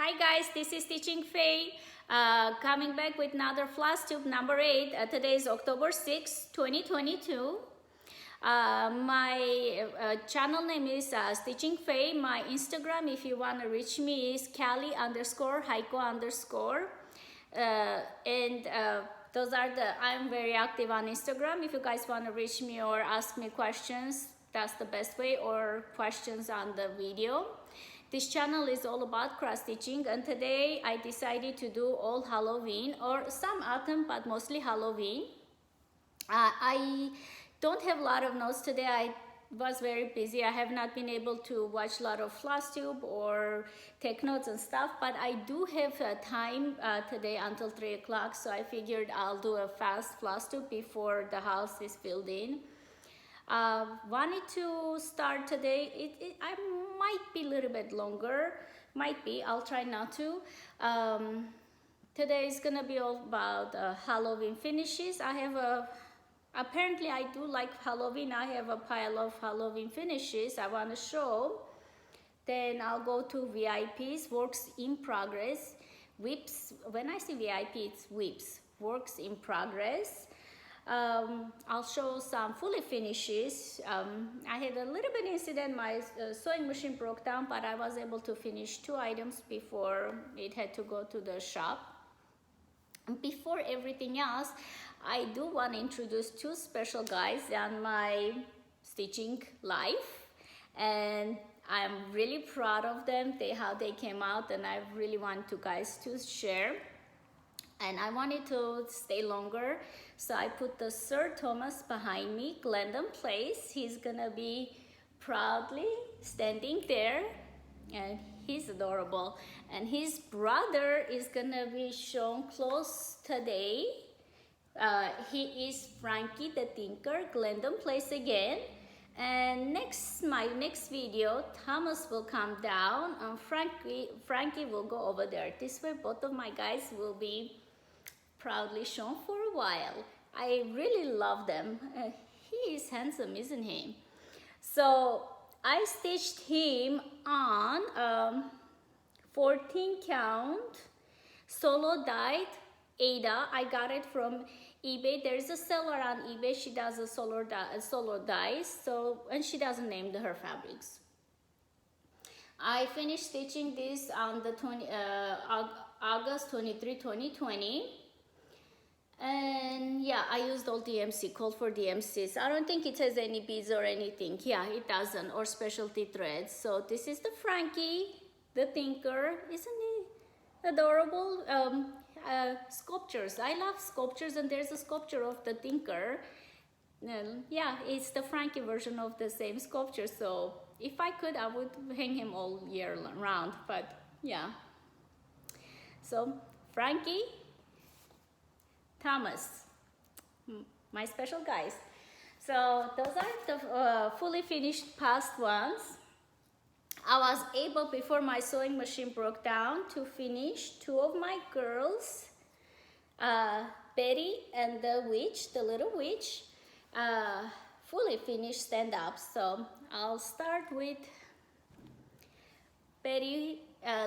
Hi guys, this is Teaching Faye, coming back with another Flosstube number 8. Today is October 6, 2022. My channel name is Teaching Faye. My Instagram, if you want to reach me, is Cali_Heiko_. Those are I'm very active on Instagram. If you guys want to reach me or ask me questions, that's the best way, or questions on the video. This channel is all about cross stitching, and today I decided to do all Halloween, or some autumn, but mostly Halloween. I don't have a lot of notes today. I was very busy. I have not been able to watch a lot of Flosstube or take notes and stuff, but I do have time today until 3 o'clock, so I figured I'll do a fast Flosstube before the house is filled in. Wanted to start today. I might be a little bit longer, I'll try not to. Today is gonna be all about Halloween finishes. Apparently I do like Halloween. I have a pile of Halloween finishes I want to show. Then I'll go to WIPs, works in progress. WIPs, when I say VIP, it's WIPs, works in progress. I'll show some fully finishes. I had a little bit incident. My sewing machine broke down, but I was able to finish 2 items before it had to go to the shop. Before everything else, I do want to introduce 2 special guys on my stitching life, and I'm really proud of them, how they came out, and I really want you guys to share. And I wanted to stay longer, so I put the Sir Thomas behind me, Glendon Place. He's gonna be proudly standing there, and he's adorable. And his brother is gonna be shown close today. He is Frankie the Tinker, Glendon Place again. And my next video, Thomas will come down, and Frankie will go over there. This way both of my guys will be proudly shown for a while. I really love them. He is handsome, isn't he? So I stitched him on 14 count solo dyed Ada. I got it from eBay. There's a seller on eBay. She does a solo dyes, and she doesn't name her fabrics. I finished stitching this on the August 23, 2020. And yeah, I used all DMC, called for DMCs. I don't think it has any beads or anything. Yeah, it doesn't, or specialty threads. So this is the Frankie the Tinker. Isn't he adorable? Sculptures. I love sculptures, and there's a sculpture of the Tinker. Yeah, it's the Frankie version of the same sculpture. So if I could, I would hang him all year round. But yeah. So Frankie, Thomas, my special guys. So those are the fully finished past ones. I was able, before my sewing machine broke down, to finish 2 of my girls, Betty and the little witch, fully finished stand-up. So I'll start with Betty,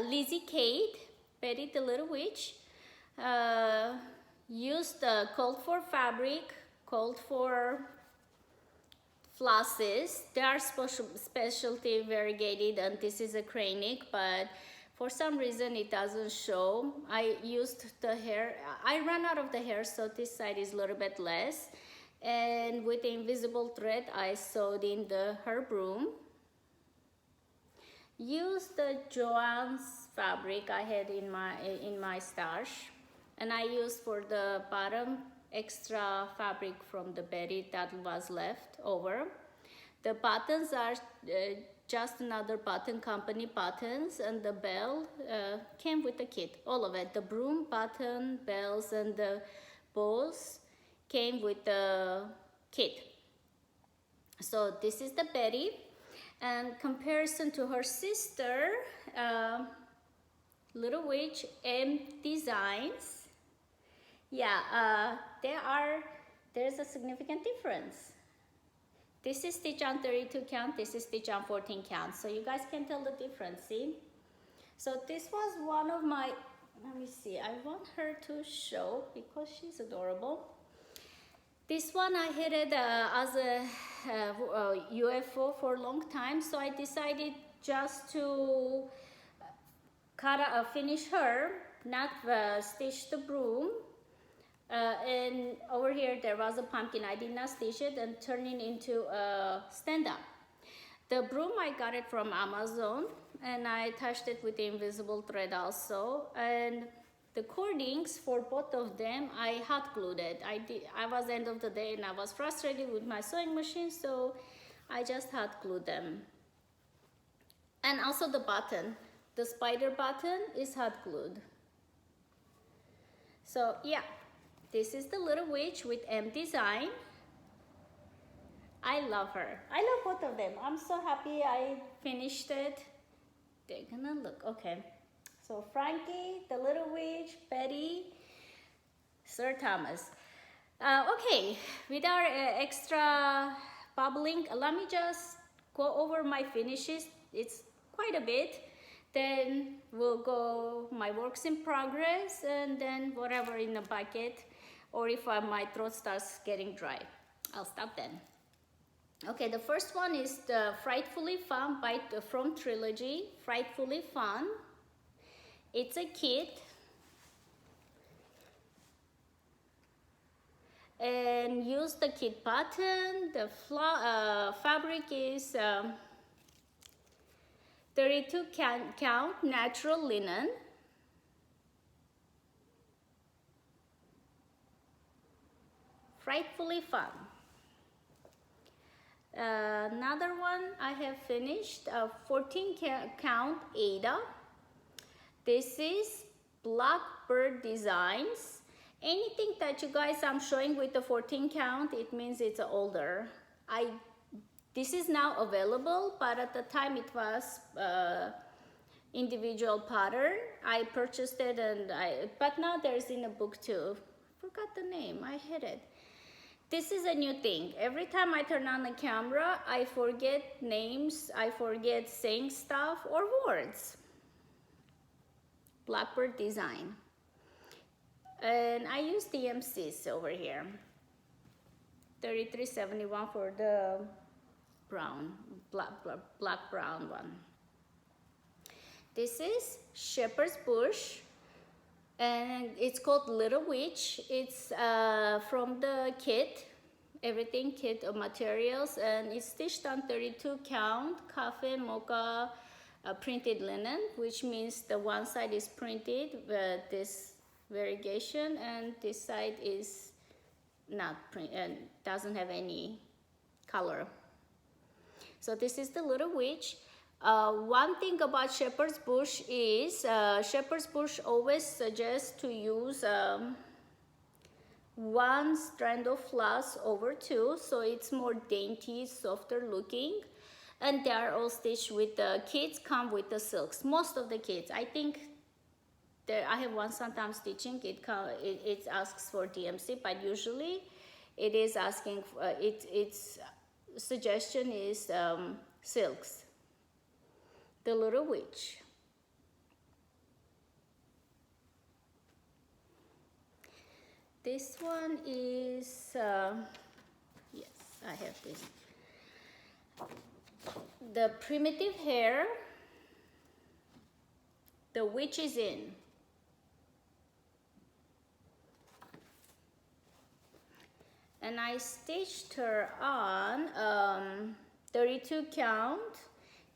Lizzie Kate, Betty the little witch. Used the called for fabric, called for flosses. They are specialty variegated, and this is a cranic, but for some reason it doesn't show. I used the hair. I ran out of the hair, so this side is a little bit less. And with the invisible thread, I sewed in her broom. Used the Joann's fabric I had in my stash. And I used for the bottom extra fabric from the Betty that was left over. The buttons are just another button company buttons, and the bell came with the kit, all of it. The broom, button, bells, and the bows came with the kit. So this is the Betty, and comparison to her sister, Little Witch M Designs. Yeah, there's a significant difference. This is stitch on 32 count, this is stitch on 14 count. So you guys can tell the difference, see? So this was one of my, let me see, I want her to show because she's adorable. This one I had it as a UFO for a long time, so I decided just to finish her, not stitch the broom. And over here there was a pumpkin. I did not stitch it and turn it into a stand-up. The broom I got it from Amazon, and I attached it with the invisible thread also. And the cordings for both of them I hot glued it. I was end of the day and I was frustrated with my sewing machine, so I just hot glued them. And also the button, the spider button is hot glued. So yeah, this is the little witch with M design. I love her. I love both of them. I'm so happy I finished it. They're gonna look, okay. So Frankie, the little witch, Betty, Sir Thomas. Okay, without extra bubbling, let me just go over my finishes. It's quite a bit. Then we'll go my works in progress and then whatever in the bucket, or if my throat starts getting dry, I'll stop then. Okay, the first one is the Frightfully Fun from Trilogy, Frightfully Fun. It's a kit. And use the kit button. The fabric is 32 count natural linen. Frightfully Fun. Another one I have finished, 14 count Ada. This is Blackbird Designs. Anything that you guys I'm showing with the 14 count, it means it's older. This is now available, but at the time it was individual pattern. I purchased it, and but now there's in a book too. Forgot the name, I hid it. This is a new thing. Every time I turn on the camera, I forget names, I forget saying stuff or words. Blackbird Design. And I use DMCs over here. 33.71 for the brown, black brown one. This is Shepherd's Bush, and it's called Little Witch. It's from the kit, everything kit of materials, and it's stitched on 32 count cafe mocha printed linen, which means the one side is printed with this variegation, and this side is not print and doesn't have any color. So this is the Little Witch. One thing about Shepherd's Bush is Shepherd's Bush always suggests to use one strand of floss over two, so it's more dainty, softer looking. And they are all stitched with the kits come with the silks. Most of the kits, I think I have one sometimes stitching, it asks for DMC, but usually it is asking for, its suggestion is silks. The Little Witch. This one is, yes, I have this. The Primitive Hair, The Witch is In. And I stitched her on 32 count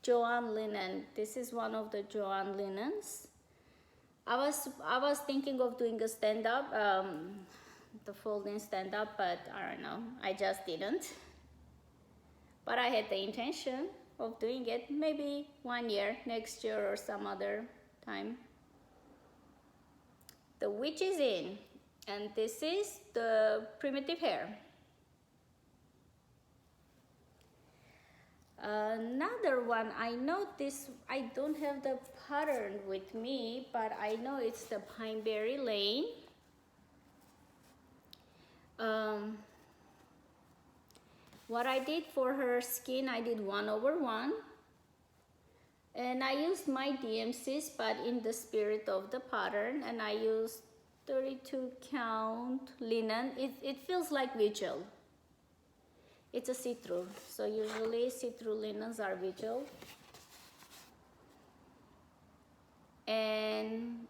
Joanne linen. This is one of the Joanne linens. I was thinking of doing a stand-up, the folding stand-up, but I don't know, I just didn't. But I had the intention of doing it maybe one year, next year or some other time. The Witch is In, and this is the Primitive Hair. Another one, I know this, I don't have the pattern with me, but I know it's the Pineberry Lane. What I did for her skin, I did 1/1. And I used my DMCs, but in the spirit of the pattern, and I used 32 count linen. It feels like vigil. It's a see-through, so usually see-through linens are vigil. And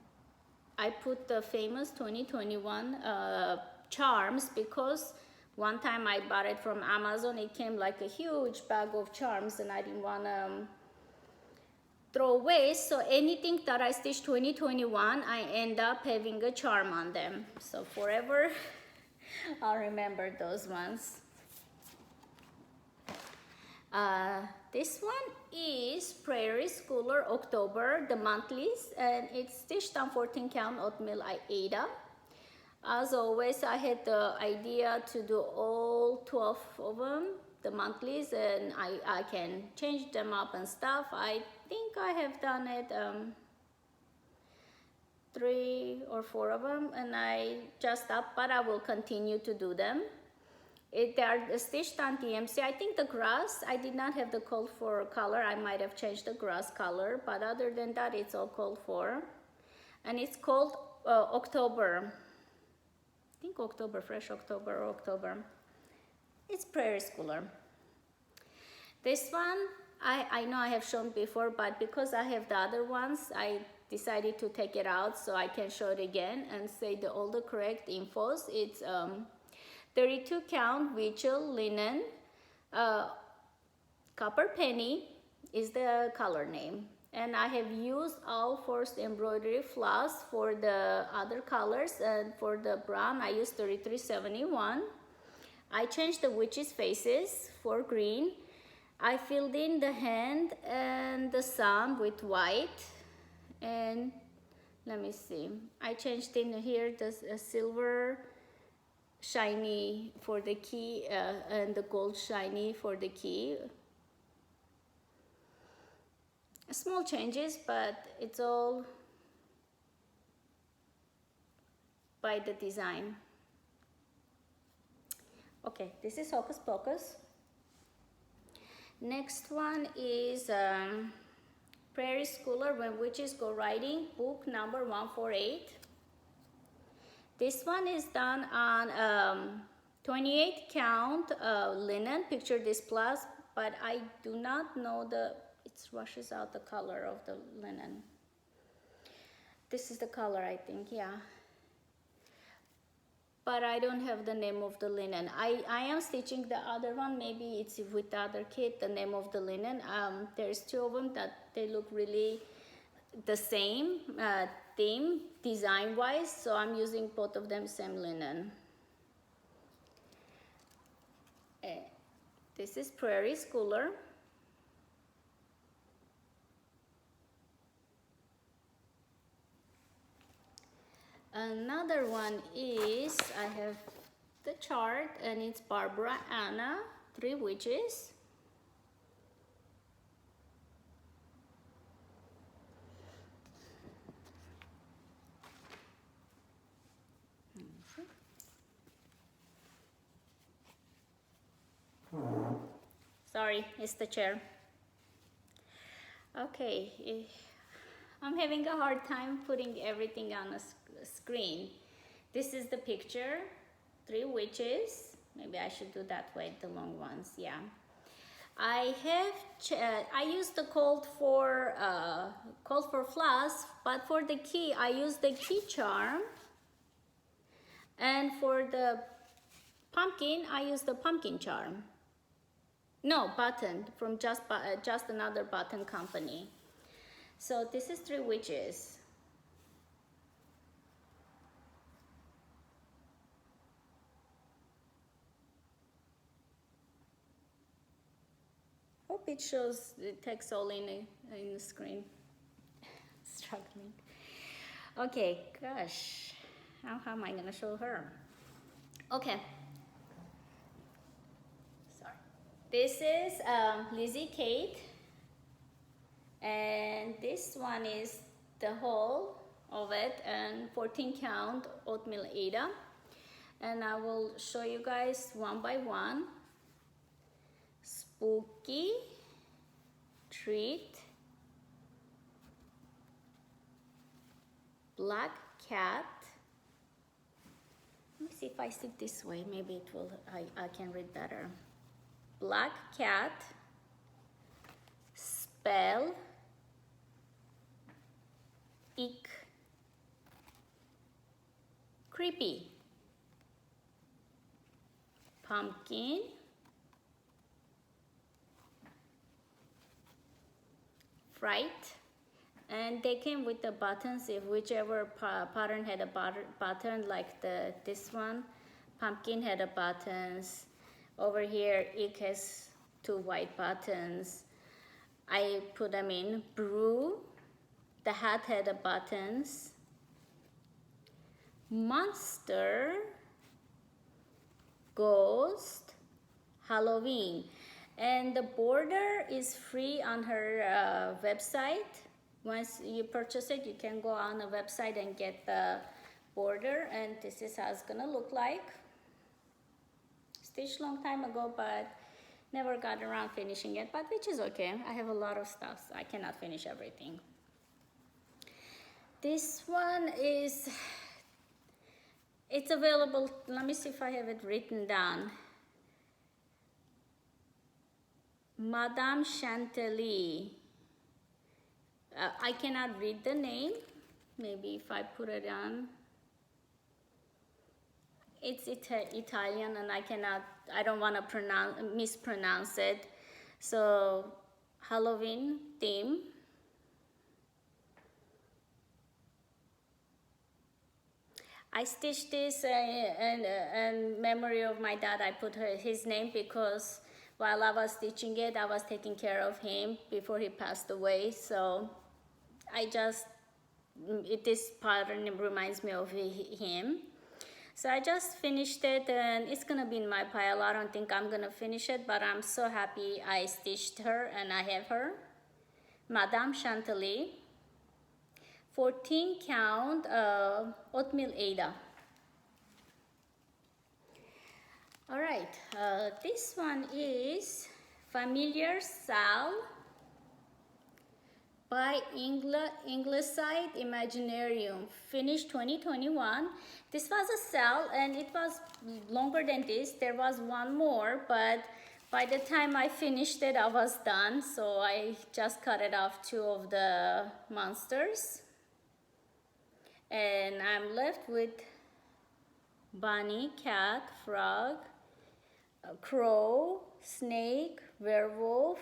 I put the famous 2021 charms because one time I bought it from Amazon. It came like a huge bag of charms and I didn't want to throw away. So anything that I stitch 2021, I end up having a charm on them. So forever, I'll remember those ones. This one is Prairie Schooler October, the monthlies, and it's stitched on 14 count oatmeal Aida. As always, I had the idea to do all 12 of them, the monthlies, and I can change them up and stuff. I think I have done it 3 or 4 of them, and I just stopped, but I will continue to do them. They are stitched on DMC. I think the grass, I did not have the call for color. I might have changed the grass color, but other than that, it's all called for. And it's called October. I think October, fresh October or October. It's Prairie Schooler. This one, I know I have shown before, but because I have the other ones, I decided to take it out so I can show it again and say all the correct infos. It's 32 count vigil linen, copper penny is the color name. And I have used all forced embroidery floss for the other colors, and for the brown I used 3371. I changed the witches' faces for green. I filled in the hand and the sun with white, and let me see, I changed in here the silver shiny for the key and the gold shiny for the key. Small changes, but it's all by the design. Okay, this is Hocus Pocus. Next one is Prairie Schooler When Witches Go Riding, book number 148. This one is done on 28 count linen, picture this plus, but I do not know it washes out the color of the linen. This is the color, I think, yeah. But I don't have the name of the linen. I am stitching the other one, maybe it's with the other kit, the name of the linen. There's 2 of them that they look really the same theme design wise, so I'm using both of them same linen. This is Prairie Schooler. Another one is, I have the chart and it's Barbara Anna, 3 witches. Sorry, it's the chair. Okay, I'm having a hard time putting everything on a screen. This is the picture, 3 witches. Maybe I should do that way, the long ones, yeah. I used the cold for floss, but for the key, I used the key charm. And for the pumpkin, I used the pumpkin charm. No, button, from just another button company. So this is 3 witches. Hope it shows the text all in the screen. Struggling. Okay, gosh, how am I gonna show her? Okay. Sorry. This is Lizzie Kate. And this one is the whole of it, and 14 count oatmeal Aida. And I will show you guys one by one. Spooky, treat, black cat. Let me see if I sit this way, maybe it will, I can read better. Black cat, spell, ick, creepy, pumpkin, fright, and they came with the buttons. If whichever pattern had a button, like this one, pumpkin had a buttons. Over here, it has 2 white buttons. I put them in. Brew, the hat had a buttons. Monster, ghost, Halloween. And the border is free on her website. Once you purchase it, you can go on the website and get the border, and this is how it's gonna look like. Stitched long time ago, but never got around finishing it, but which is okay. I have a lot of stuff, so I cannot finish everything. This one is, it's available, let me see if I have it written down. Madame Chantilly. I cannot read the name. Maybe if I put it on. It's Italian, and I don't want to mispronounce it. So, Halloween theme. I stitched this in memory of my dad. I put his name because while I was stitching it, I was taking care of him before he passed away. So this pattern reminds me of him. So I just finished it, and it's gonna be in my pile. I don't think I'm gonna finish it, but I'm so happy I stitched her and I have her. Madame Chantilly, 14 count oatmeal Ada. All right, this one is Familiar Sal by Ingleside Imaginarium, finished 2021. This was a sale, and it was longer than this. There was one more, but by the time I finished it, I was done. So I just cut it off 2 of the monsters. And I'm left with bunny, cat, frog, crow, snake, werewolf,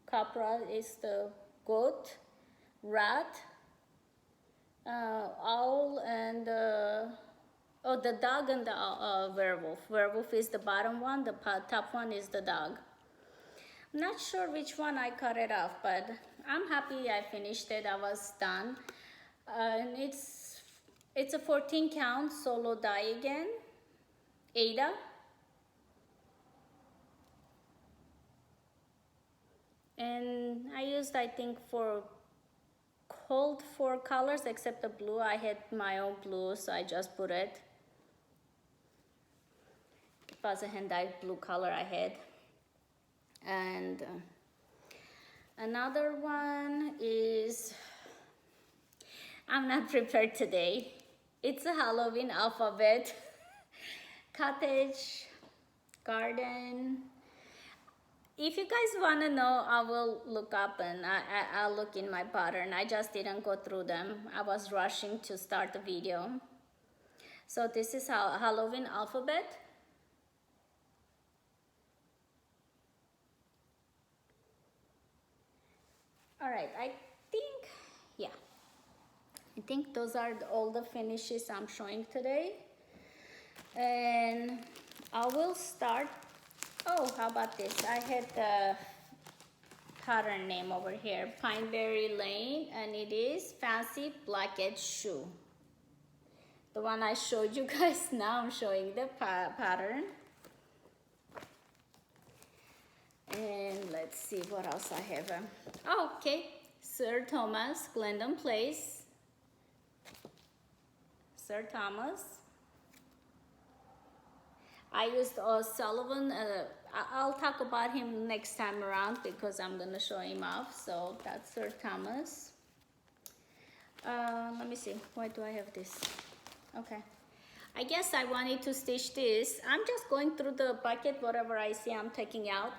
capra is the goat, rat, owl, and the dog and the werewolf. Werewolf is the bottom one, the top one is the dog. I'm not sure which one I cut it off, but I'm happy I finished it. I was done. And it's a 14 count solo die again, Ada. And I used, I think, for cold 4 colors except the blue. I had my own blue, so I just put it. It was a hand-dyed blue color I had. And another one is, I'm not prepared today. It's a Halloween alphabet. Cottage, garden. If you guys want to know, I will look up, and I'll look in my pattern. I just didn't go through them. I was rushing to start the video. So this is how Halloween alphabet. All right, I think those are all the finishes I'm showing today. And I will start. Oh, how about this? I had the pattern name over here, Pineberry Lane, and it is Fancy Black Edge Shoe. The one I showed you guys, now I'm showing the pattern. And let's see what else I have. Oh, okay, Sir Thomas, Glendon Place. Sir Thomas. I used Sullivan. I'll talk about him next time around because I'm gonna show him off. So that's Sir Thomas. Let me see, why do I have this? Okay, I guess I wanted to stitch this. I'm just going through the bucket, whatever I see I'm taking out.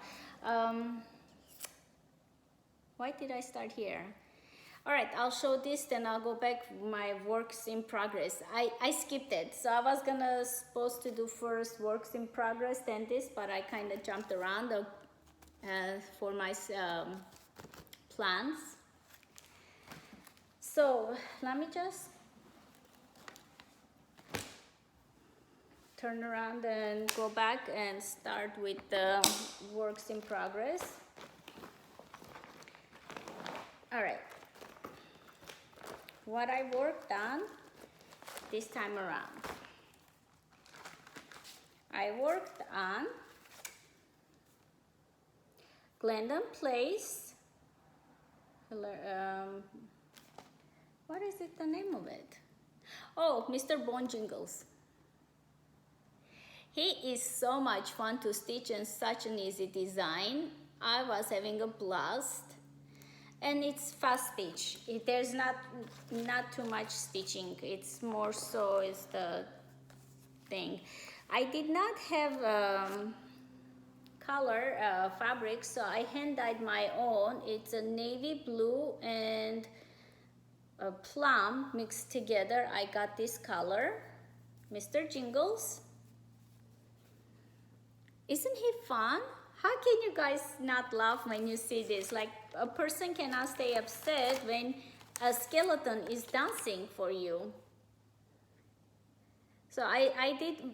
Why did I start here? All right, I'll show this, then I'll go back my works in progress. I skipped it, so I was supposed to do first works in progress, then this, but I kind of jumped around for my plans. So let me just turn around and go back and start with the works in progress. All right. What I worked on this time around. I worked on Glendon Place. What is it, the name of it? Oh, Mr. Bone Jingles. He is so much fun to stitch and such an easy design. I was having a blast. And it's fast stitch. There's not too much stitching. It's more so is the thing. I did not have color fabric, so I hand dyed my own. It's a navy blue and a plum mixed together. I got this color, Mr. Jingles. Isn't he fun? How can you guys not laugh when you see this? Like, a person cannot stay upset when a skeleton is dancing for you. So I did, and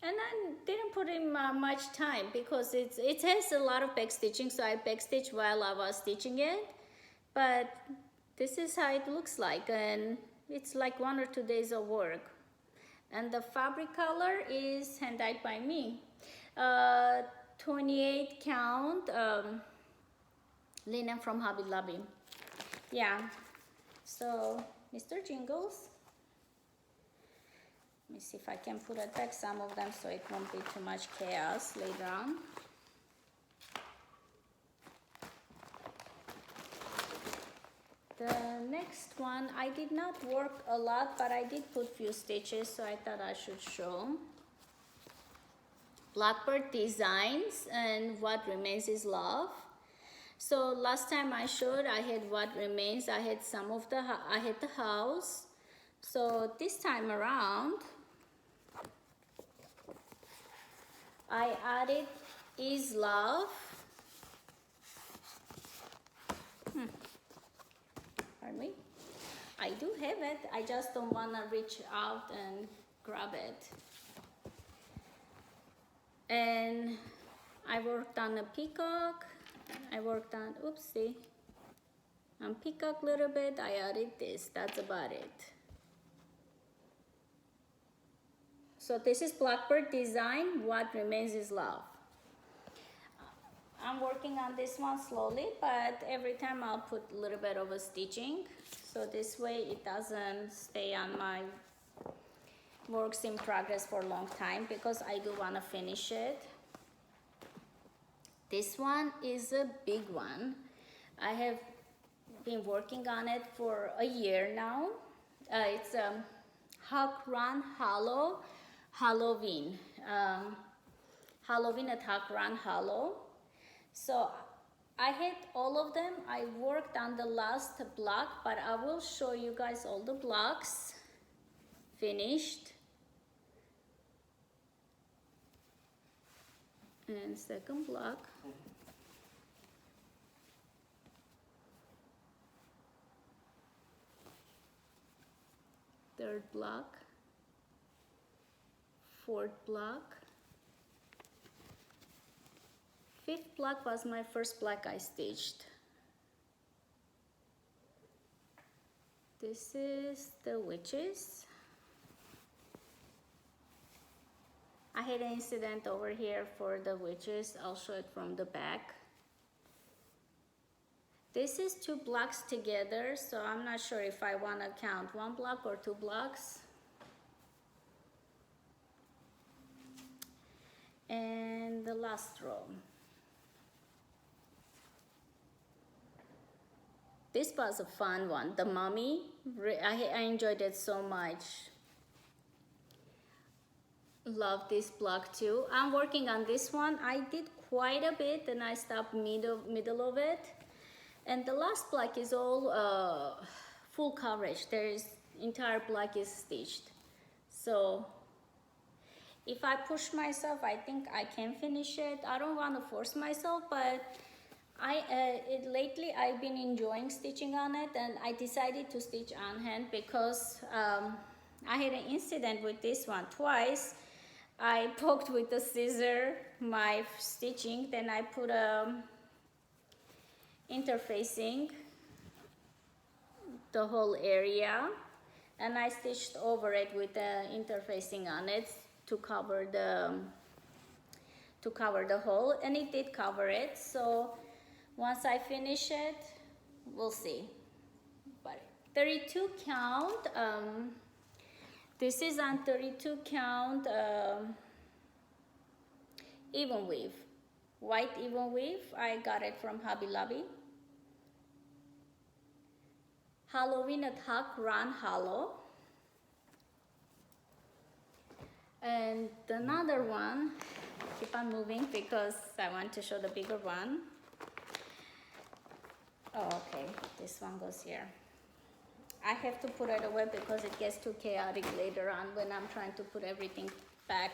I didn't put in much time because it has a lot of back stitching, so I back stitched while I was stitching it. But this is how it looks like, and it's like 1 or 2 days of work. And the fabric color is hand dyed by me. 28 count linen from Hobby Lobby. Yeah, so Mr. Jingles. Let me see if I can put it back some of them so it won't be too much chaos later on. The next one, I did not work a lot, but I did put few stitches, so I thought I should show. Blackbird Designs and What Remains is Love. So last time I showed, I had What Remains. I had I had the house. So this time around, I added Is Love. Pardon me. I do have it. I just don't want to reach out and grab it. And I worked on a peacock. I worked on, oopsie, on peacock a little bit. I added this, that's about it. So this is Blackbird Design, What Remains is Love. I'm working on this one slowly, but every time I'll put a little bit of a stitching. So this way it doesn't stay on my works in progress for a long time because I do want to finish it. This one is a big one. I have been working on it for a year now. It's Hawk Run Hollow Halloween. Halloween at Hawk Run Hollow. So I had all of them. I worked on the last block, but I will show you guys all the blocks finished. And second block. Third block. Fourth block. Fifth block was my first block I stitched. This is the witches. I had an incident over here for the witches. I'll show it from the back. This is 2 blocks together, so I'm not sure if I want to count 1 block or 2 blocks. And the last row. this was a fun one. The mummy, I enjoyed it so much. Love this block too. I'm working on this one. I did quite a bit and I stopped middle of it. And the last block is all full coverage. There is entire block is stitched. So if I push myself, I think I can finish it. I don't want to force myself, but lately I've been enjoying stitching on it, and I decided to stitch on hand because I had an incident with this one twice. I poked with the scissor my stitching, then I put interfacing the whole area, and I stitched over it with the interfacing on it to cover the hole, and it did cover it. So once I finish it, we'll see. But 32 count, this is on 32 count even weave, white even weave. I got it from Hobby Lobby. Halloween at Huck Run Hollow. And another one, keep on moving because I want to show the bigger one. Oh, okay, this one goes here. I have to put it away because it gets too chaotic later on when I'm trying to put everything back.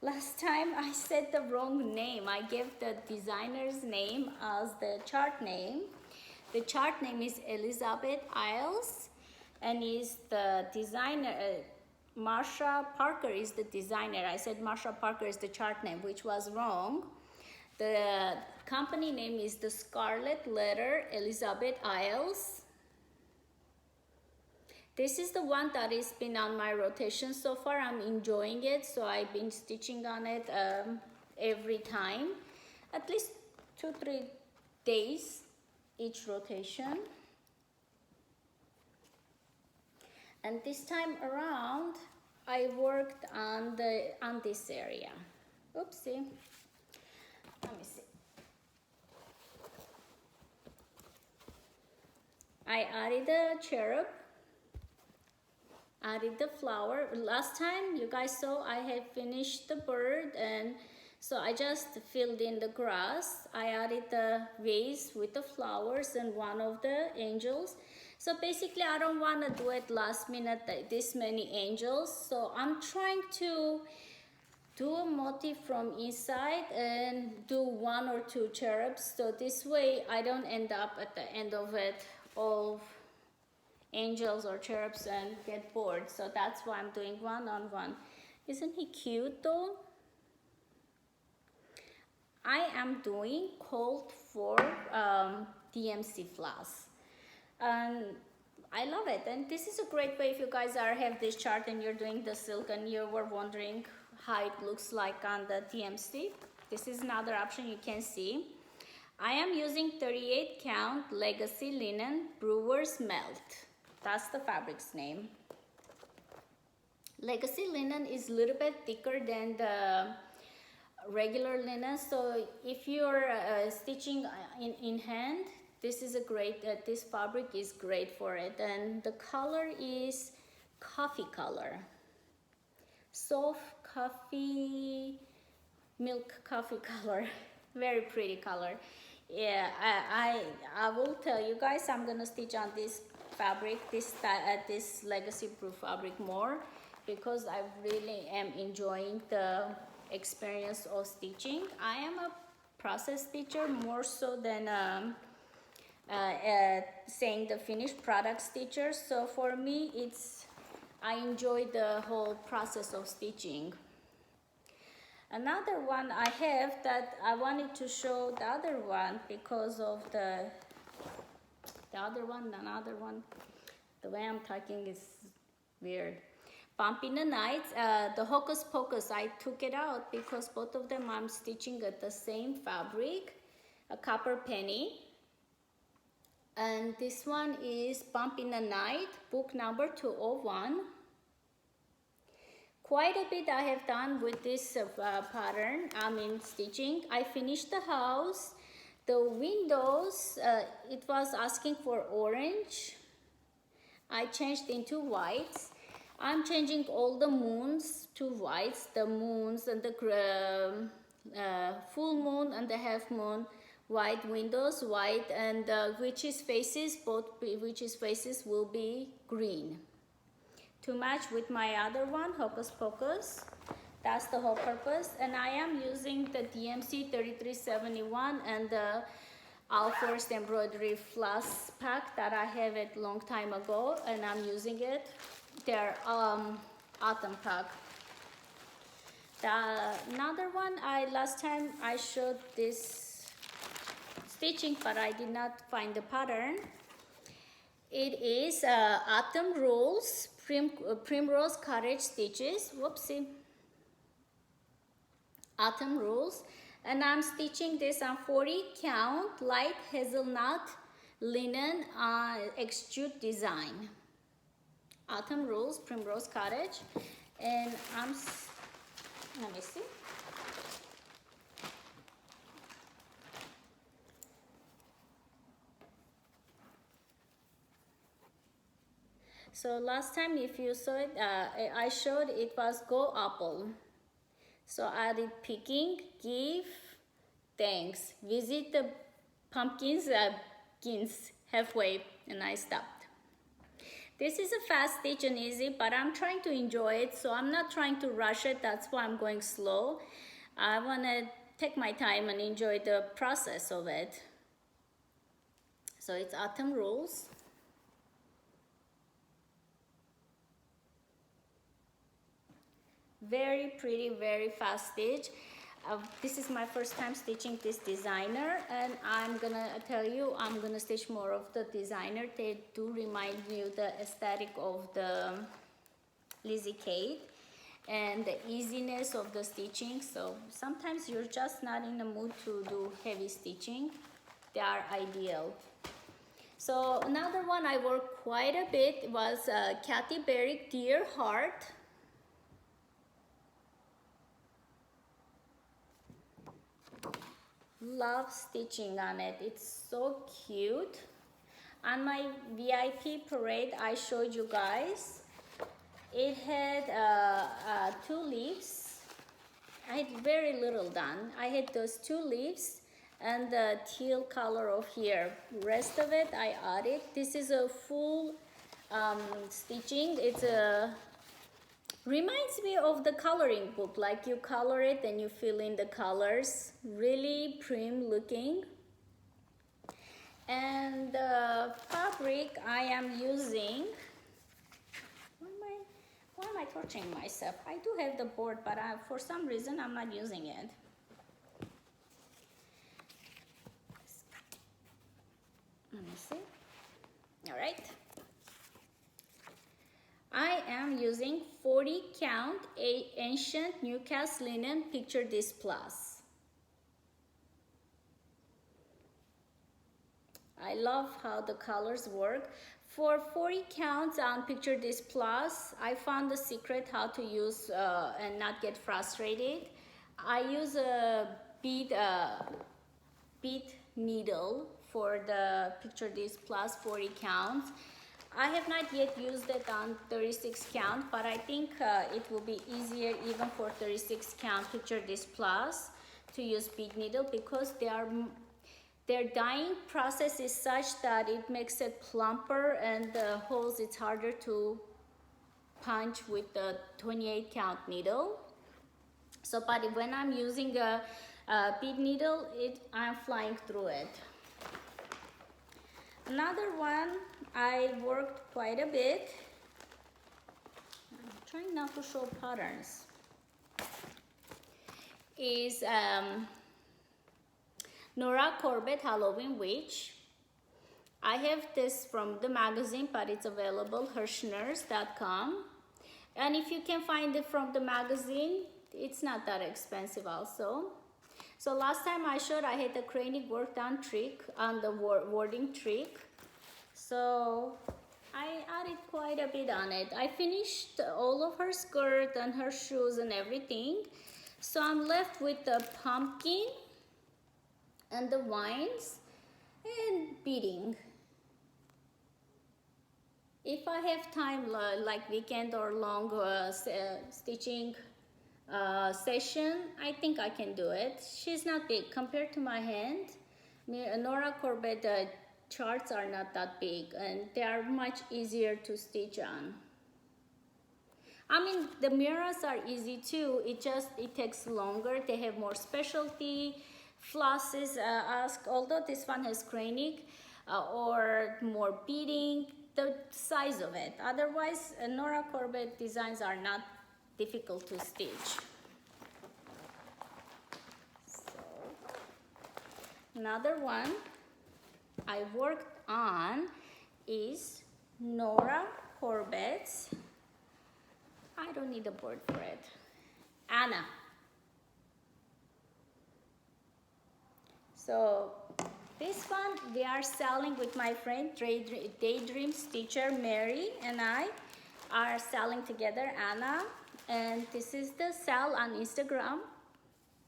Last time I said the wrong name. I gave the designer's name as the chart name. The chart name is Elizabeth Isles, and is the designer, Marsha Parker is the designer. I said Marsha Parker is the chart name, which was wrong. The company name is the Scarlet Letter Elizabeth Isles. This is the one that has been on my rotation so far. I'm enjoying it, so I've been stitching on it every time, at least 2-3 days each rotation. And this time around, I worked on this area. Oopsie. Let me see. I added the cherub, added the flower. Last time you guys saw I had finished the bird, and so I just filled in the grass. I added the vase with the flowers and one of the angels. So basically I don't want to do it last minute, this many angels. So I'm trying to do a motif from inside and do 1 or 2 cherubs. So this way I don't end up at the end of it all angels or cherubs and get bored. So that's why I'm doing 1 on 1. Isn't he cute though? I am doing cold for DMC floss, and I love it. And this is a great way if you guys have this chart and you're doing the silk and you were wondering how it looks like on the DMC. This is another option you can see. I am using 38 count Legacy Linen Brewer's Melt. That's the fabric's name. Legacy linen is a little bit thicker than the regular linen, so if you're stitching in hand, this is a great, this fabric is great for it. And the color is coffee color, soft coffee, milk coffee color. Very pretty color. Yeah, I will tell you guys, I'm gonna stitch on this fabric, this Legacy Brew fabric more, because I really am enjoying the experience of stitching. I am a process stitcher more so than saying the finished product stitcher. So for me, I enjoy the whole process of stitching. Another one I have that I wanted to show the other one because of the other one, the way I'm talking is weird. Bump in the Night, the Hocus Pocus, I took it out because both of them I'm stitching at the same fabric, a copper penny. And this one is Bump in the Night, book number 201. Quite a bit I have done with this pattern, stitching. I finished the house. The windows, it was asking for orange. I changed into whites. I'm changing all the moons to whites, the moons and the full moon and the half moon, white windows, white, and witches' faces, both witches' faces will be green. To match with my other one, Hocus Pocus. That's the whole purpose. And I am using the DMC 3371 and the Alforst embroidery floss pack that I have it long time ago, and I'm using it. They're autumn pack. Another one, last time I showed this stitching, but I did not find the pattern. It is Autumn Rules Primrose Cottage Stitches. Whoopsie. Autumn Rules. And I'm stitching this on 40 count light hazelnut linen extrude design. Autumn Rules Primrose Cottage. And let me see. So last time, if you saw it, I showed it was Go Apple. So I did picking, give, thanks. Visit the pumpkins halfway, and I stopped. This is a fast stitch and easy, but I'm trying to enjoy it, so I'm not trying to rush it. That's why I'm going slow. I want to take my time and enjoy the process of it. So it's Autumn Rules. Very pretty, very fast stitch. This is my first time stitching this designer, and I'm gonna tell you, I'm gonna stitch more of the designer. They do remind me of the aesthetic of the Lizzie Kate and the easiness of the stitching. So sometimes you're just not in the mood to do heavy stitching. They are ideal. So another one I worked quite a bit was Kathy Berry Dear Heart. Love stitching on it. It's so cute. On my VIP parade I showed you guys, it had 2 leaves. I had very little done. I had those 2 leaves and the teal color of here. Rest of it I added. This is a full stitching. It's a reminds me of the coloring book, like you color it and you fill in the colors. Really prim looking. And the fabric I am using, why am I torturing myself? I do have the board, but for some reason I'm not using it. Let me see. All right. I am using 40 count ancient Newcastle linen Picture This Plus. I love how the colors work. For 40 counts on Picture This Plus, I found the secret how to use and not get frustrated. I use a bead needle for the Picture This Plus 40 counts. I have not yet used it on 36 count, but I think it will be easier even for 36 count Picture This Plus to use bead needle, because their dyeing process is such that it makes it plumper, and the holes it's harder to punch with the 28 count needle. So, but when I'm using a bead needle, I'm flying through it. Another one I worked quite a bit. I'm trying not to show patterns. Is Nora Corbett Halloween Witch. I have this from the magazine, but it's available Hirschners.com. And if you can find it from the magazine, it's not that expensive also. So last time I showed I had the craning work done trick on the wording trick. So I added quite a bit on it. I finished all of her skirt and her shoes and everything. So I'm left with the pumpkin, and the vines and beading. If I have time, like weekend or long stitching session, I think I can do it. She's not big compared to my hand. Nora Corbett charts are not that big, and they are much easier to stitch on. I mean, the mirrors are easy too. It takes longer. They have more specialty flosses asked, although this one has chronic or more beading, the size of it. Otherwise, Nora Corbett designs are not difficult to stitch. So, another one I worked on is Nora Corbett's, I don't need a board for it, Anna. So this one we are selling with my friend Daydream Stitcher Mary, and I are selling together Anna, and this is the sell on Instagram.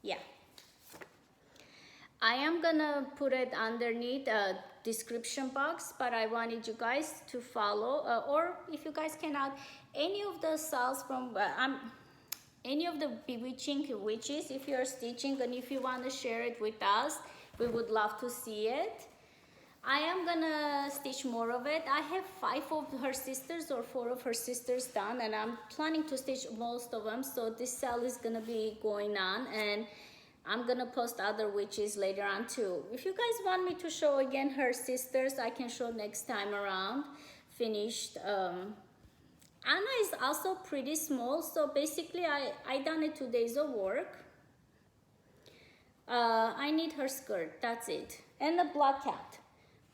Yeah, I am gonna put it underneath a description box, but I wanted you guys to follow, or if you guys cannot, any of the sales from any of the bewitching witches, if you're stitching and if you want to share it with us, we would love to see it. I am gonna stitch more of it. I have 5 of her sisters or 4 of her sisters done, and I'm planning to stitch most of them, so this sale is gonna be going on, and I'm gonna post other witches later on too. If you guys want me to show again her sisters, I can show next time around finished. Anna is also pretty small, so basically I done it 2 days of work. I need her skirt, that's it, and the black cat.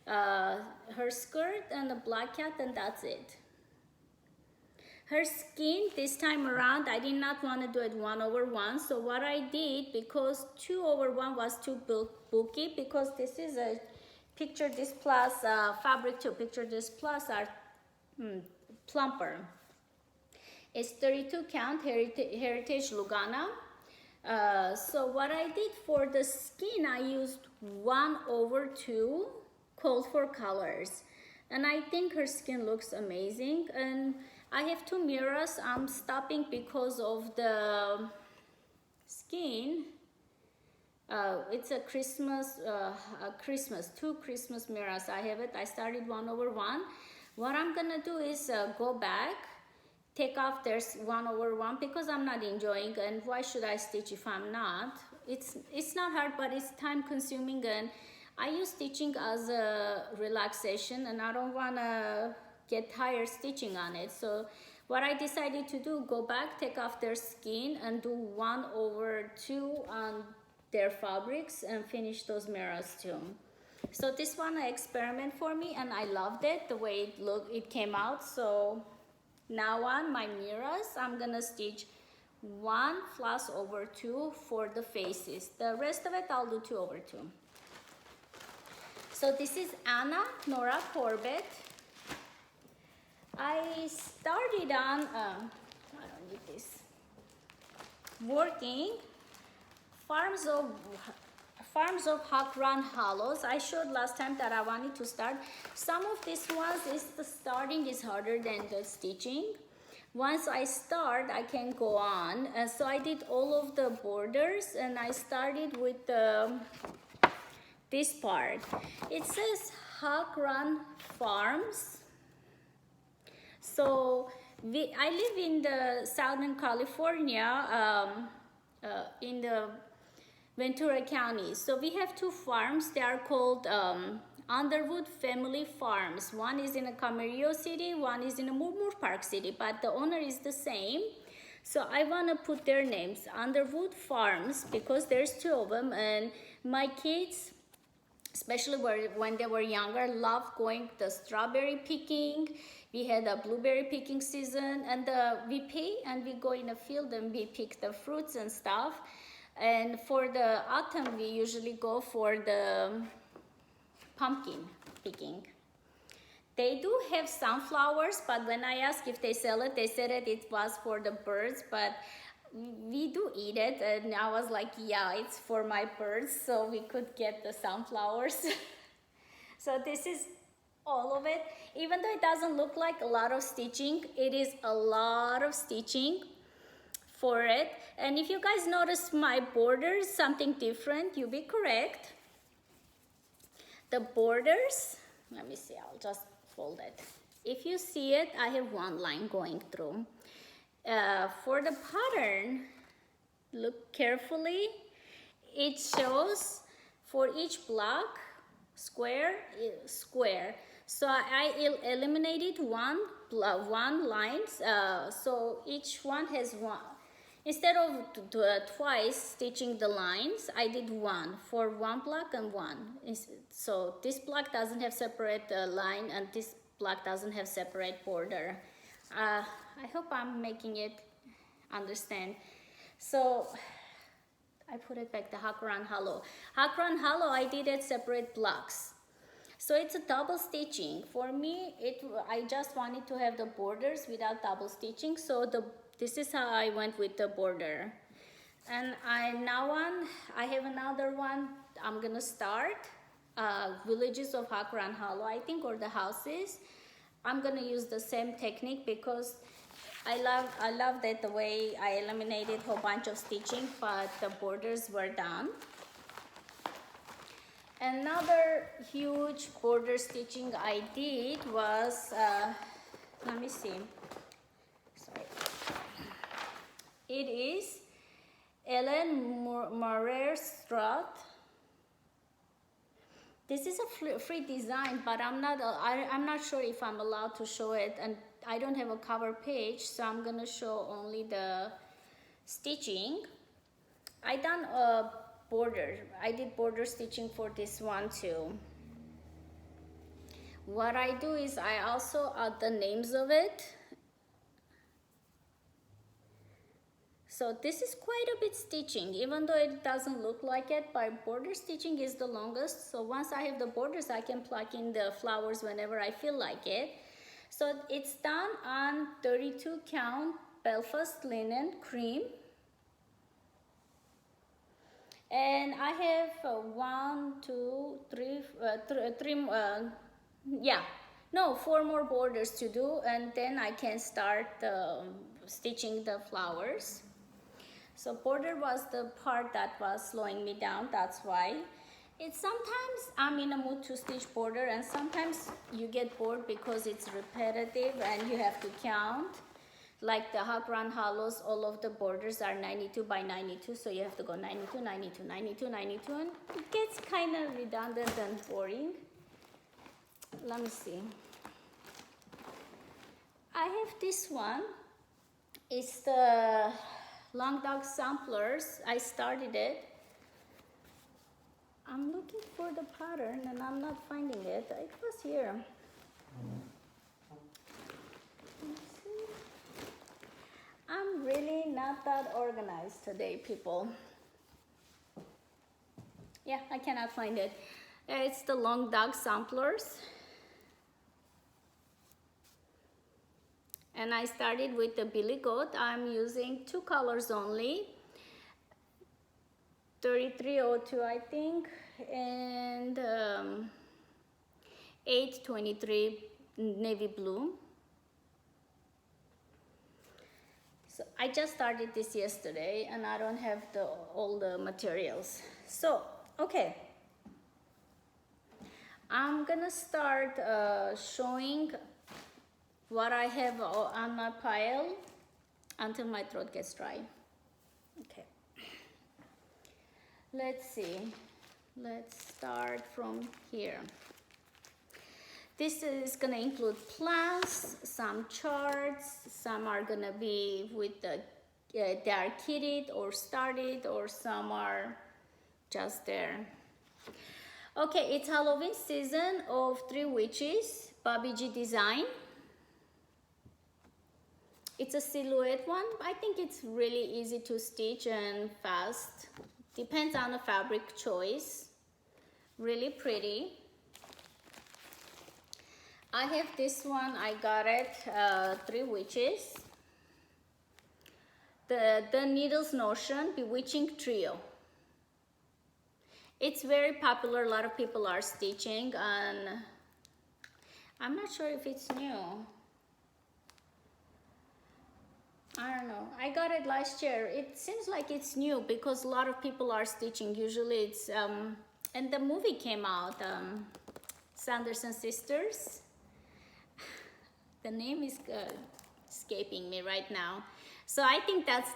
Her skirt and the black cat, and that's it. Her skin this time around, I did not want to do it 1/1, so what I did, because 2/1 was too bulky, because this is a Picture This Plus fabric too. Picture This Plus are plumper. It's 32 count Heritage Lugana. So what I did for the skin, I used 1/2 called for colors, and I think her skin looks amazing. And I have 2 mirrors. I'm stopping because of the skin. It's a Christmas, 2 Christmas mirrors. I have it. I started 1/1. What I'm gonna do is go back, take off there's 1/1 because I'm not enjoying, and why should I stitch if I'm not? It's not hard, but it's time consuming, and I use stitching as a relaxation, and I don't wanna get tired stitching on it. So what I decided to do, go back, take off their skin, and do 1/2 on their fabrics and finish those mirrors too. So this one I experiment for me, and I loved it, the way it came out. So now on my mirrors, I'm gonna stitch 1 floss/2 for the faces. The rest of it I'll do 2/2. So this is Anna Nora Corbett. I started on, I don't need this, working Farms of Hawk Run Hollows. I showed last time that I wanted to start. Some of these ones, the starting is harder than the stitching. Once I start, I can go on. And so I did all of the borders, and I started with this part. It says Hawk Run Farms. So I live in the Southern California, in the Ventura County. So we have 2 farms. They are called Underwood Family Farms. One is in a Camarillo City, one is in a Moore Park City, but the owner is the same. So I want to put their names, Underwood Farms, because there's 2 of them, and my kids, especially when they were younger, loved going the strawberry picking. We had a blueberry picking season, and we pay and we go in a field and we pick the fruits and stuff. And for the autumn, we usually go for the pumpkin picking. They do have sunflowers, but when I asked if they sell it, they said that it was for the birds. But we do eat it, and I was like, yeah, it's for my birds, so we could get the sunflowers. So this is all of it. Even though it doesn't look like a lot of stitching, it is a lot of stitching for it. And if you guys notice my borders something different, you'll be correct. The borders, let me see, I'll just fold it. If you see it, I have one line going through. For the pattern, look carefully. It shows for each block, square. So I eliminated one line. So each one has one. Instead of twice stitching the lines, I did one for one block and one. So this block doesn't have separate line, and this block doesn't have separate border. I hope I'm making it understand. So I put it back, the Hakran Hollow. Hakran Hollow, I did it separate blocks. So it's a double stitching. For me, I just wanted to have the borders without double stitching. So this is how I went with the border. And I have another one. I'm gonna start Villages of Hakran Hollow, I think, or the houses. I'm gonna use the same technique because I love that the way I eliminated a whole bunch of stitching, but the borders were done. Another huge border stitching I did was, let me see, sorry. It is Ellen Morer-Stroth. This is a free design, but I'm not sure if I'm allowed to show it, and I don't have a cover page, so I'm gonna show only the stitching. I did border stitching for this one too. What I do is I also add the names of it. So this is quite a bit stitching, even though it doesn't look like it, but border stitching is the longest. So once I have the borders, I can plug in the flowers whenever I feel like it. So it's done on 32 count Belfast linen cream. And I have 4 more borders to do, and then I can start stitching the flowers. So border was the part that was slowing me down, that's why. Sometimes I'm in a mood to stitch border, and sometimes you get bored because it's repetitive and you have to count. Like the Hakran Hollows, all of the borders are 92 by 92, so you have to go 92, 92, 92, 92, and it gets kind of redundant and boring. Let me see. I have this one. It's the Long Dog Samplers. I started it. I'm looking for the pattern and I'm not finding it. It was here. I'm really not that organized today, people. Yeah, I cannot find it. It's the Long Dog Samplers. And I started with the Billy Goat. I'm using 2 colors only. 3302, I think, and 823 navy blue. So I just started this yesterday, and I don't have all the materials. So, okay. I'm gonna start showing what I have on my pile until my throat gets dry. Okay. Let's see. Let's start from here. This is gonna include plans, some charts, some are gonna be with they are kitted or started, or some are just there. Okay, it's Halloween season of 3 Witches, Bobby G design. It's a silhouette one. I think it's really easy to stitch and fast. Depends on the fabric choice. Really pretty. I have this one. I got it 3 Witches. the Needles Notion Bewitching Trio. It's very popular, a lot of people are stitching, and I'm not sure if it's new. I don't know. I got it last year. It seems like it's new because a lot of people are stitching. Usually it's, and the movie came out, Sanderson Sisters. The name is escaping me right now. So I think that's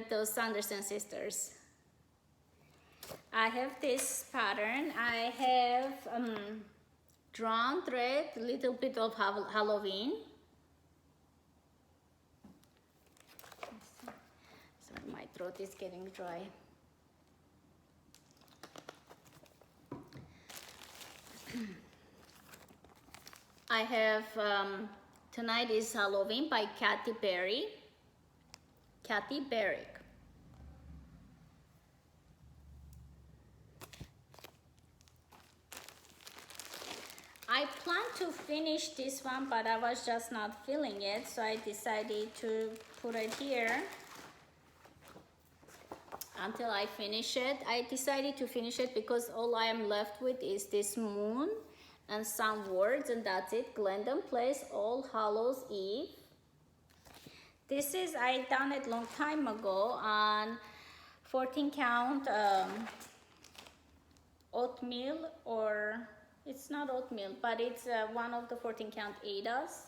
those Sanderson Sisters. I have this pattern. I have drawn thread, a little bit of Halloween. Sorry, my throat is getting dry. I have Tonight is Halloween by Kathy Barrick. I planned to finish this one, but I was just not feeling it, so I decided to put it here until I finish it. I decided to finish it because all I am left with is this moon and some words, and that's it. Glendon Place, All Hallows Eve. This is, I done it long time ago on 14 count oatmeal, or it's not oatmeal, but it's one of the 14 count Adas.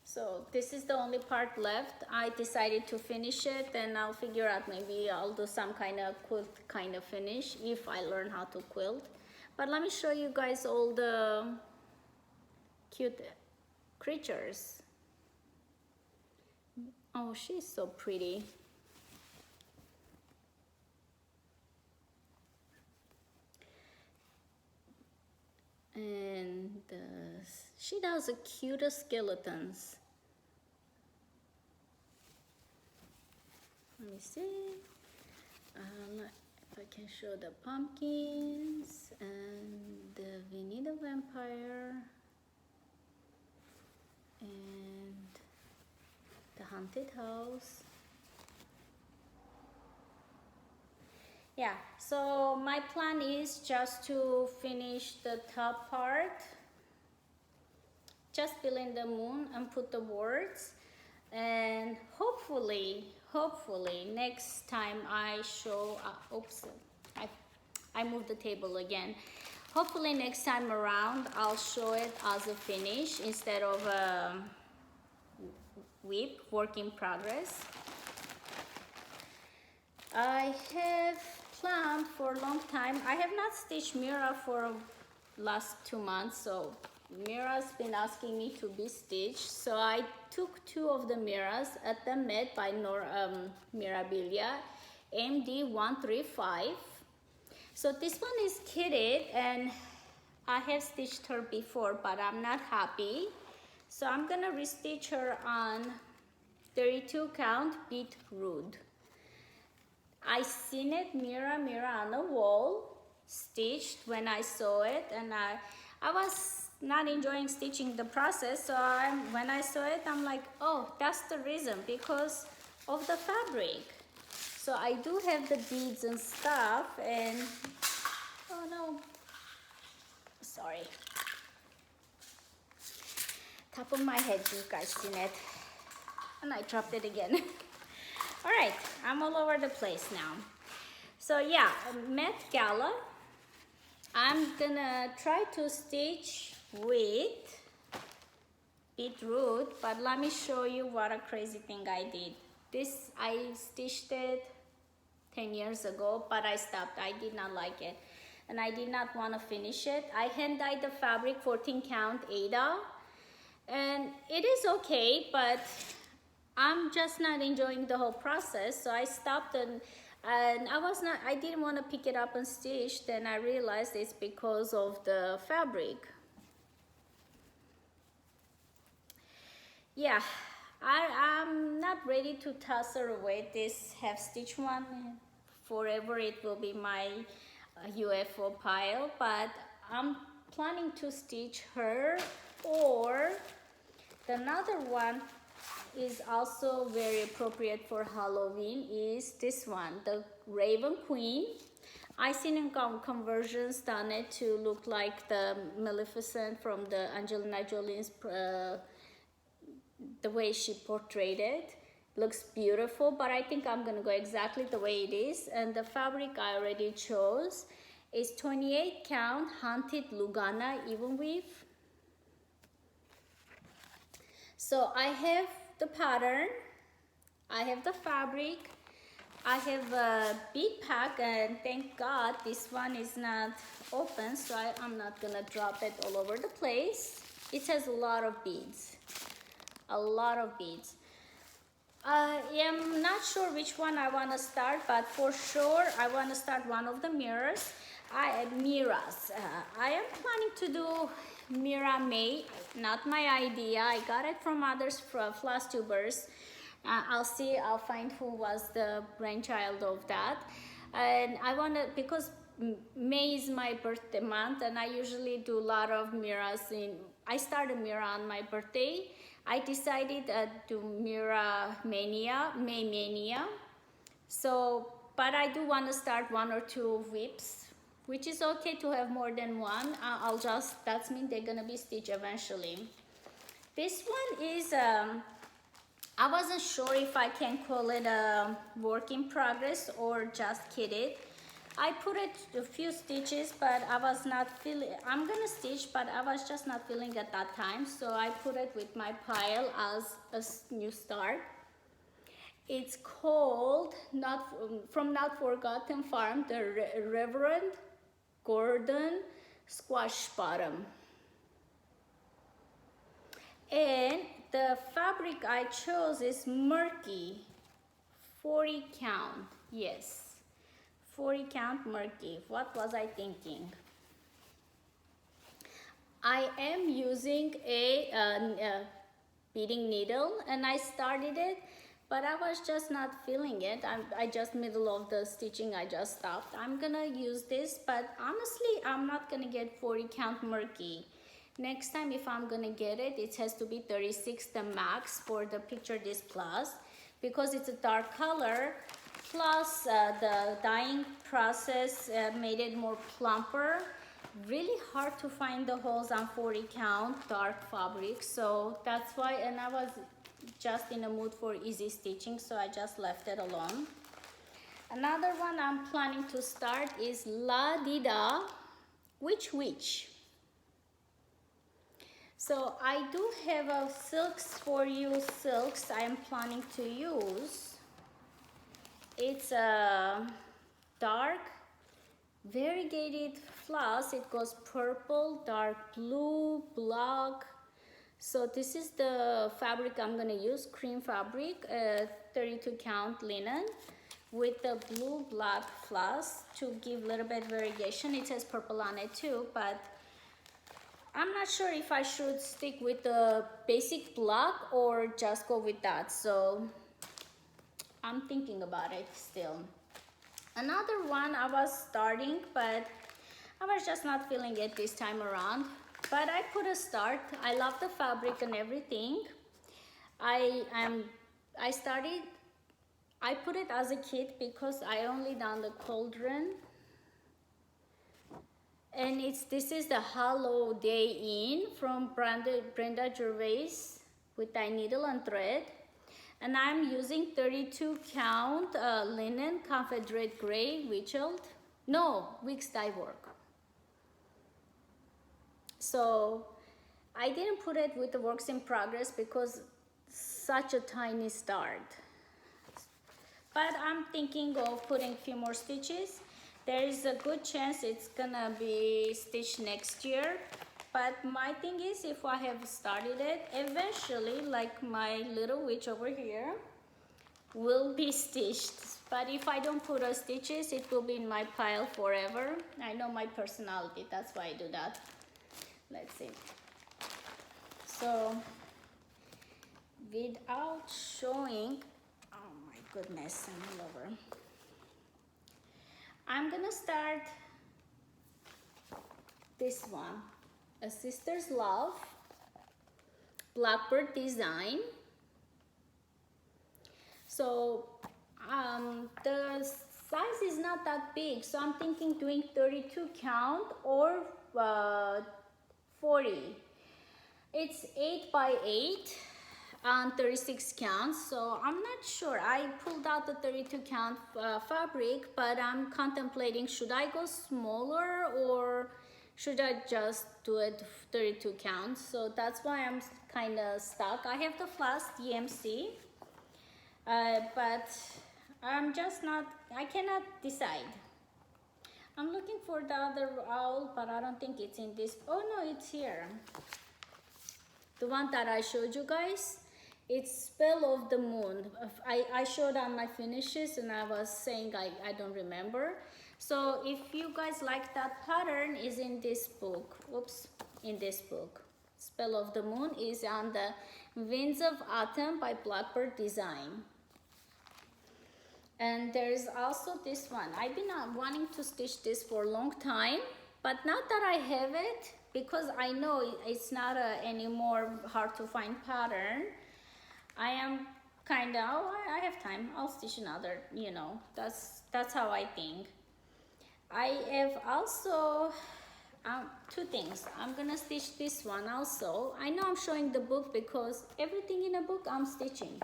So this is the only part left. I decided to finish it, and I'll figure out, maybe I'll do some kind of quilt kind of finish if I learn how to quilt. But let me show you guys all the cute creatures. Oh, she's so pretty. And she does the cutest skeletons. Let me see if I can show the pumpkins and the Vinny the Vampire and the haunted house. Yeah, so my plan is just to finish the top part, just fill in the moon and put the words, and hopefully next time I show, oops, I moved the table again. Hopefully next time around I'll show it as a finish instead of a WIP, work in progress. I have planned for a long time. I have not stitched Mira for last 2 months, so Mira's been asking me to be stitched. So I took 2 of the Miras at the Met by Mirabilia, MD135. So this one is kitted, and I have stitched her before, but I'm not happy. So I'm gonna restitch her on 32 count beetroot. I seen it Mira on the wall, stitched when I saw it, and I was not enjoying stitching the process. So when I saw it, I'm like, oh, that's the reason, because of the fabric. So I do have the beads and stuff, and oh no, sorry. Top of my head, you guys seen it, and I dropped it again. All right, I'm all over the place now. So yeah, Met Gala, I'm gonna try to stitch with beetroot, but let me show you what a crazy thing I did. This, I stitched it 10 years ago, but I stopped. I did not like it, and I did not want to finish it. I hand dyed the fabric 14 count Ada, and it is okay, but I'm just not enjoying the whole process. So I stopped, and I didn't want to pick it up and stitch. Then I realized it's because of the fabric. Yeah, I'm not ready to toss her away, this half stitch one. Forever it will be my UFO pile, but I'm planning to stitch her, or the another one is also very appropriate for Halloween is this one, the Raven Queen. I seen in conversions done it to look like the Maleficent from the Angelina Jolie's, the way she portrayed it. Looks beautiful, but I think I'm gonna go exactly the way it is. And the fabric I already chose is 28 count Haunted Lugana even weave. So I have the pattern, I have the fabric, I have a bead pack, and thank God this one is not open, so I'm not gonna drop it all over the place. It has a lot of beads, a lot of beads. I am not sure which one I want to start, but for sure I want to start one of the mirrors. I am planning to do mirror made, not my idea. I got it from others, from Flosstubers. I'll find who was the brainchild of that. And I want to, because May is my birthday month, and I usually do a lot of mirrors I start a mirror on my birthday. I decided to mirror May Mania. So, but I do want to start 1 or 2 WIPs, which is okay to have more than one. That means they're gonna be stitched eventually. This one is, I wasn't sure if I can call it a work in progress or just kitted. I put it a few stitches, but I was not feeling, I'm gonna stitch, but I was just not feeling at that time. So I put it with my pile as a new start. It's called, from Not Forgotten Farm, the Reverend Gordon Squash Bottom. And the fabric I chose is murky, 40 count, yes. 40 count murky. What was I thinking? I am using a beading needle, and I started it, but I was just not feeling it. I just middle of the stitching, I just stopped. I'm gonna use this, but honestly, I'm not gonna get 40 count murky. Next time, if I'm gonna get it, it has to be 36 the max for the Picture This Plus, because it's a dark color. Plus, the dyeing process made it more plumper. Really hard to find the holes on 40 count dark fabric, so that's why, and I was just in a mood for easy stitching, so I just left it alone. Another one I'm planning to start is La Dida Witch. So I do have a silks for you silks I am planning to use. It's a dark variegated floss. It goes purple, dark blue, black. So this is the fabric I'm gonna use, cream fabric, 32 count linen with the blue black floss to give a little bit variegation. It has purple on it too, but I'm not sure if I should stick with the basic black or just go with that. So I'm thinking about it still. Another one I was starting, but I was just not feeling it this time around. But I put a start. I love the fabric and everything. I put it as a kit because I only done the cauldron. And this is the Hollow Day In from Brenda Gervais with dye needle and thread. And I'm using 32 count linen Confederate gray Weeks dye work. So I didn't put it with the works in progress because such a tiny start. But I'm thinking of putting a few more stitches. There is a good chance it's gonna be stitched next year. But my thing is, if I have started it, eventually, like my little witch over here, will be stitched. But if I don't put stitches, it will be in my pile forever. I know my personality, that's why I do that. Let's see. So, without showing, oh my goodness, I'm all over. I'm gonna start this one. A Sister's Love, Blackbird design. So the size is not that big, so I'm thinking doing 32 count or 40. It's 8 by 8 and 36 counts, so I'm not sure. I pulled out the 32 count fabric, but I'm contemplating, should I go smaller or should I just do it 32 counts? So that's why I'm kind of stuck. I have the Floss DMC, but I'm just not, I cannot decide. I'm looking for the other owl, but I don't think it's in this. Oh no, it's here. The one that I showed you guys, it's Spell of the Moon. I showed on my finishes and I was saying I don't remember. So if you guys like that pattern, is in this book. Oops, in this book. Spell of the Moon is on the Winds of Autumn by Blackbird Design. And there's also this one. I've been wanting to stitch this for a long time, but now that I have it, because I know it's not any more hard to find pattern, I am kind of, oh, I have time, I'll stitch another, you know, that's how I think. I have also two things. I'm gonna stitch this one also. I know I'm showing the book because everything in a book I'm stitching.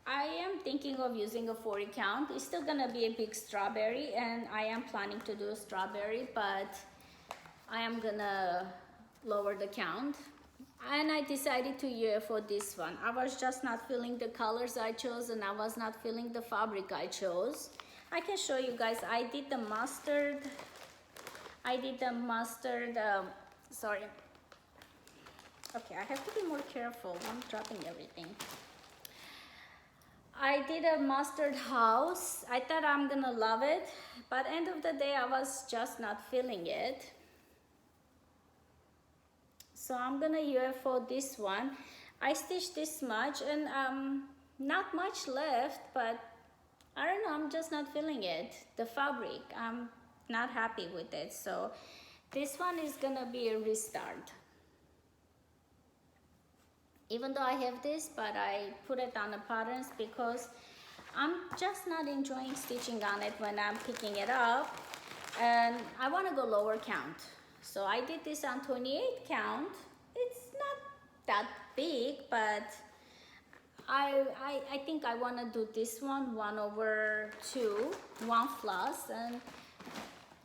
I am thinking of using a 40 count. It's still gonna be a big strawberry, and I am planning to do a strawberry, but I am gonna lower the count. And I decided to use for this one. I was just not feeling the colors I chose, and I was not feeling the fabric I chose. I can show you guys. I did the mustard. Sorry. Okay, I have to be more careful. I'm dropping everything. I did a mustard house. I thought I'm gonna love it, but end of the day I was just not feeling it. So I'm gonna use for this one. I stitched this much and not much left, but I don't know, I'm just not feeling it. The fabric, I'm not happy with it. So this one is gonna be a restart. Even though I have this, but I put it on the patterns because I'm just not enjoying stitching on it when I'm picking it up, and I want to go lower count. So I did this on 28 count. It's not that big, but I think I want to do this one 1/2, 1 floss, and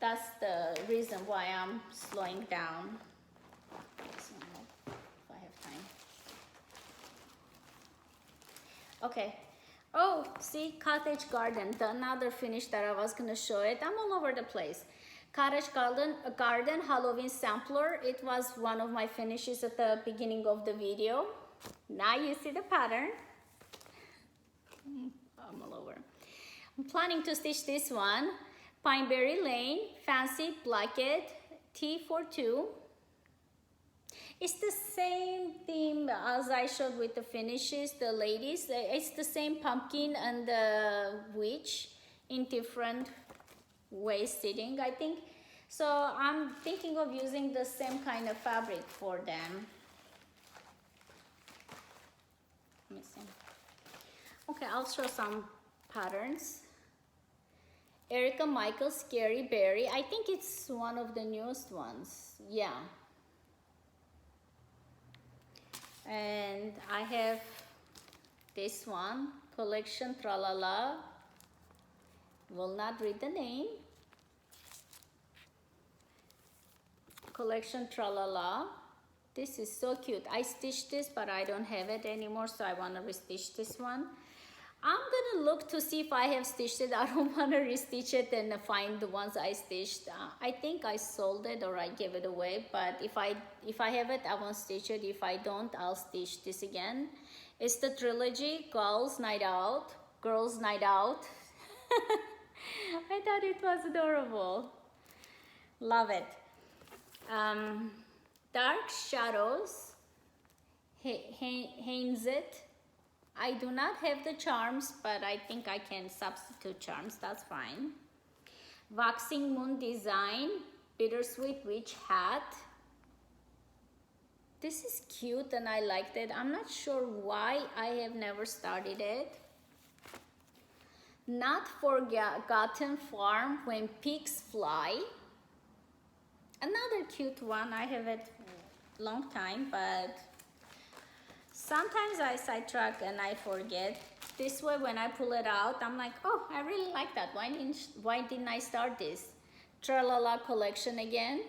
that's the reason why I'm slowing down. Okay. Oh, see, Cottage Garden, the another finish that I was gonna show it. I'm all over the place. Cottage Garden Halloween sampler. It was one of my finishes at the beginning of the video. Now you see the pattern. I'm all over. I'm planning to stitch this one. Pineberry Lane, Fancy Blanket, T42. It's the same theme as I showed with the finishes, the ladies. It's the same pumpkin and the witch in different ways sitting, I think. So I'm thinking of using the same kind of fabric for them. Let me see. Okay, I'll show some patterns. Erica Michael Scary Berry. I think it's one of the newest ones. Yeah. And I have this one, Collection Tralala. Will not read the name. Collection Tralala. This is so cute. I stitched this, but I don't have it anymore, so I want to restitch this one. I'm gonna look to see if I have stitched it. I don't want to restitch it and find the ones I stitched. I think I sold it or I gave it away, but if I have it, I won't stitch it. If I don't, I'll stitch this again. It's the trilogy, Girls Night Out. I thought it was adorable. Love it. Dark Shadows, Hainzit. I do not have the charms, but I think I can substitute charms. That's fine. Waxing Moon Design, Bittersweet Witch Hat. This is cute and I liked it. I'm not sure why I have never started it. Not Forgotten Farm When Pigs Fly. Another cute one. I have it long time, but sometimes I sidetrack and I forget. This way when I pull it out, I'm like, oh, I really like that. Why didn't I start this? Tralala collection again.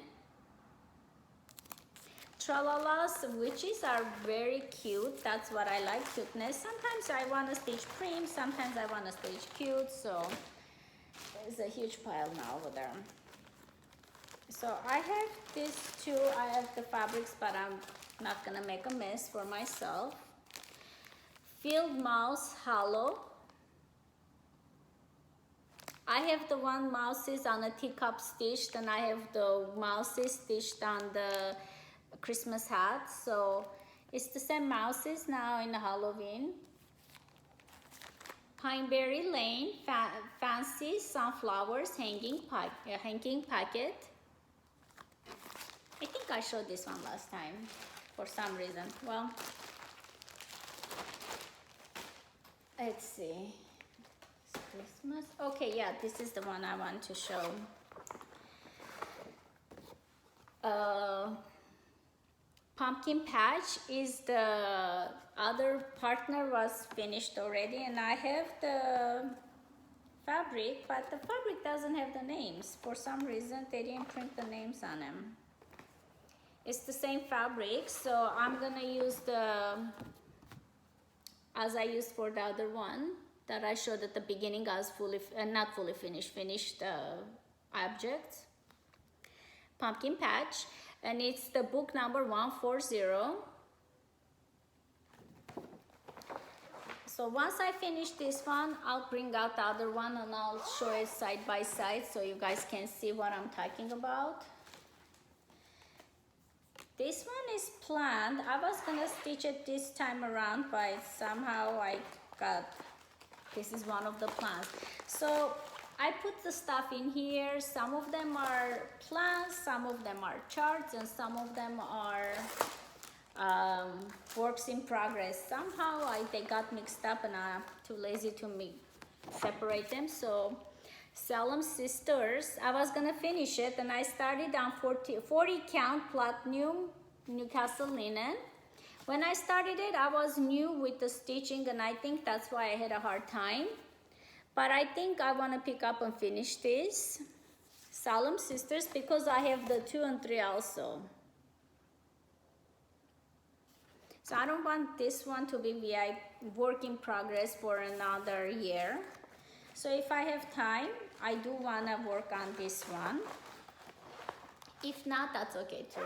Tralalas witches are very cute. That's what I like, cuteness. Sometimes I want to stitch prim, sometimes I want to stitch cute, so there's a huge pile now over there. So I have these two. I have the fabrics, but I'm not gonna make a mess for myself. Field Mouse Hollow. I have the one mouses on a teacup stitched, and I have the mouses stitched on the Christmas hat. So it's the same mouses now in the Halloween. Pineberry Lane Fancy Sunflowers hanging packet. I think I showed this one last time for some reason. Well, let's see. It's Christmas. Okay, yeah, this is the one I want to show. Pumpkin Patch is the other partner was finished already, and I have the fabric, but the fabric doesn't have the names. For some reason, they didn't print the names on them. It's the same fabric, so I'm gonna use the, as I used for the other one that I showed at the beginning as not fully finished object. Pumpkin Patch, and it's the book number 140. So once I finish this one, I'll bring out the other one and I'll show it side by side so you guys can see what I'm talking about. This one is planned. I was gonna stitch it this time around, but somehow I got, this is one of the plans. So I put the stuff in here. Some of them are plans, some of them are charts, and some of them are works in progress. Somehow they got mixed up and I'm too lazy to separate them. So Salem Sisters, I was gonna finish it and I started on 40 count platinum Newcastle linen. When I started it, I was new with the stitching and I think that's why I had a hard time. But I think I want to pick up and finish this Salem Sisters because I have the 2 and 3 also. So I don't want this one to be work in progress for another year. So if I have time, I do want to work on this one. If not, that's okay too.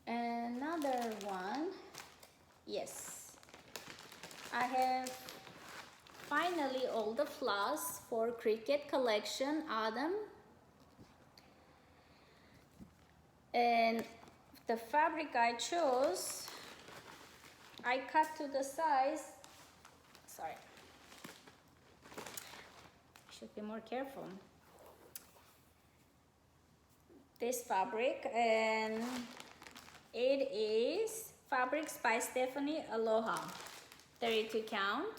Another one, yes. I have finally all the floss for Cricut Collection Autumn. And the fabric I chose, I cut to the size, sorry. Should be more careful. This fabric, and it is Fabrics by Stephanie Aloha, 32 count.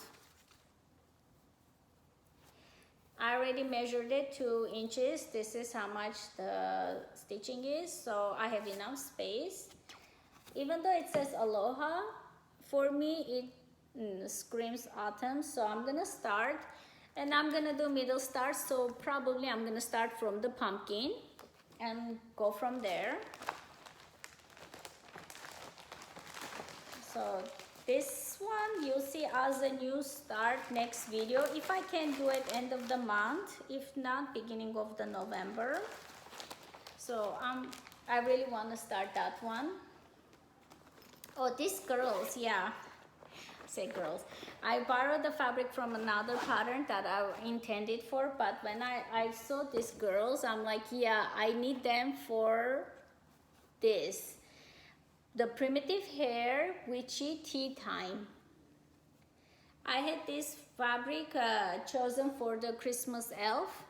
I already measured it 2 inches. This is how much the stitching is, so I have enough space. Even though it says Aloha, for me it screams autumn, so I'm gonna start. And I'm gonna do middle start, so probably I'm gonna start from the pumpkin and go from there. So this one you'll see as a new start next video. If I can do it end of the month, if not beginning of the November. So I really want to start that one. Oh, these girls, yeah. Say girls. I borrowed the fabric from another pattern that I intended for, but when I saw these girls, I'm like, yeah, I need them for this. The Primitive Hair Witchy Tea Time. I had this fabric chosen for the Christmas elf,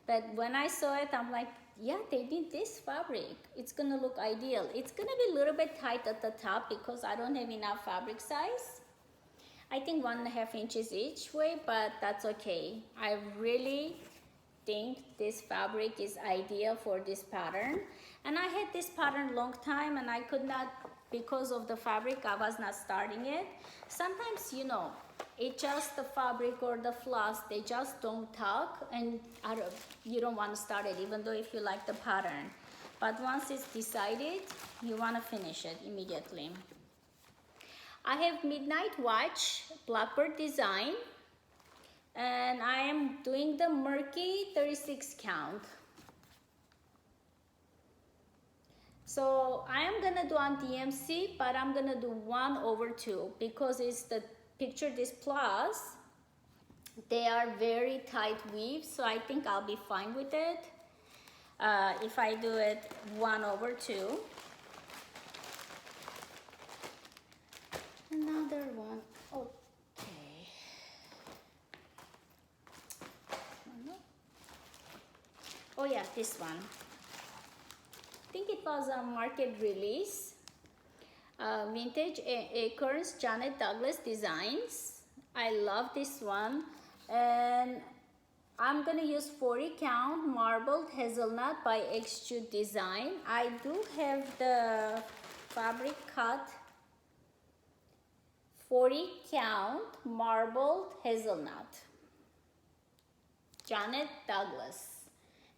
but when I saw it, I'm like, yeah, they need this fabric. It's gonna look ideal. It's gonna be a little bit tight at the top because I don't have enough fabric size. I think 1.5 inches each way, but that's okay. I really think this fabric is ideal for this pattern. And I had this pattern long time and I could not, because of the fabric, I was not starting it. Sometimes, you know, it just the fabric or the floss, they just don't talk, and you don't want to start it even though if you like the pattern. But once it's decided, you want to finish it immediately. I have Midnight Watch Blackbird design, and I am doing the murky 36 count. So I am gonna do on DMC, but I'm gonna do 1/2 because it's the picture this plus. They are very tight weaves, so I think I'll be fine with it. If I do it 1/2. Another one, okay. Oh yeah, this one. I think it was a market release. Vintage Acorns Janet Douglas Designs. I love this one. And I'm gonna use 40 count marbled hazelnut by Extrude Design. I do have the fabric cut 40 count marbled hazelnut. Janet Douglas,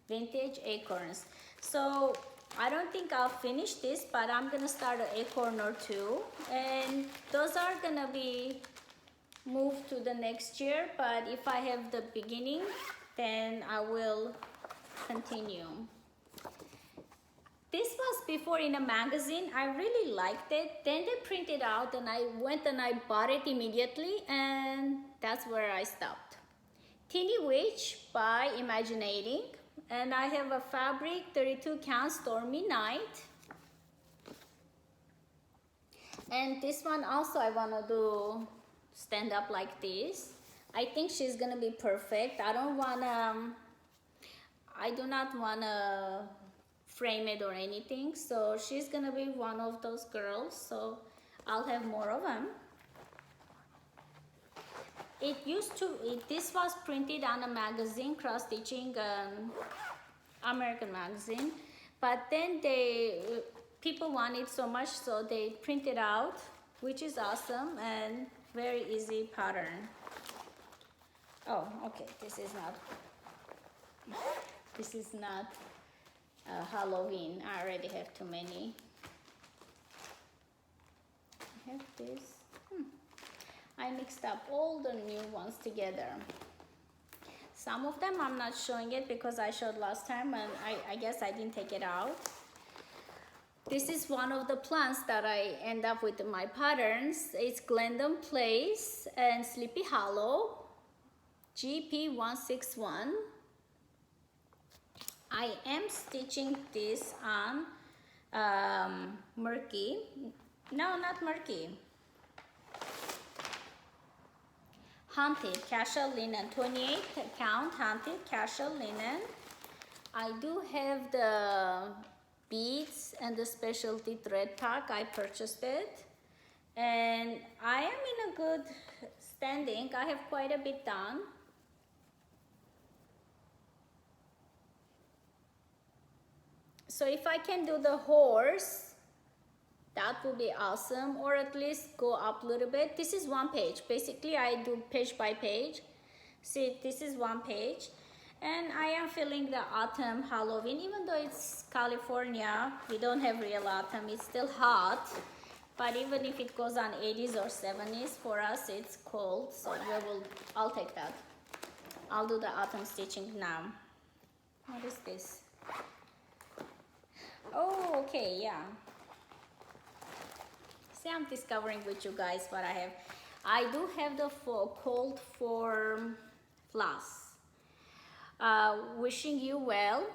Vintage Acorns. So I don't think I'll finish this, but I'm gonna start an acorn or two, and those are gonna be moved to the next year. But if I have the beginning, then I will continue. This was before in a magazine. I really liked it. Then they printed out and I went and I bought it immediately, and that's where I stopped. Teeny Witch by Imaginating. And I have a fabric 32 count Stormy Night. And this one also I want to do stand up like this. I think she's going to be perfect. I do not want to frame it or anything, so she's gonna be one of those girls, so I'll have more of them. This was printed on a magazine, Cross Stitching American magazine, but then people want it so much, so they print it out, which is awesome and very easy pattern. Oh, okay, this is not Halloween. I already have too many. I have this. I mixed up all the new ones together. Some of them I'm not showing it because I showed last time and I guess I didn't take it out. This is one of the plants that I end up with in my patterns. It's Glendon Place and Sleepy Hollow, GP161. I am stitching this on murky. No, not murky. Haunted Casual Linen, 28 count Haunted Casual Linen. I do have the beads and the specialty thread pack. I purchased it. And I am in a good standing. I have quite a bit done. So if I can do the horse, that would be awesome, or at least go up a little bit. This is one page. Basically, I do page by page. See, this is one page. And I am feeling the autumn Halloween, even though it's California, we don't have real autumn, it's still hot. But even if it goes on 80s or 70s, for us it's cold, so I'll take that. I'll do the autumn stitching now. What is this? Oh, okay, yeah. See, I'm discovering with you guys what I have. I do have the cold form floss. Wishing You Well.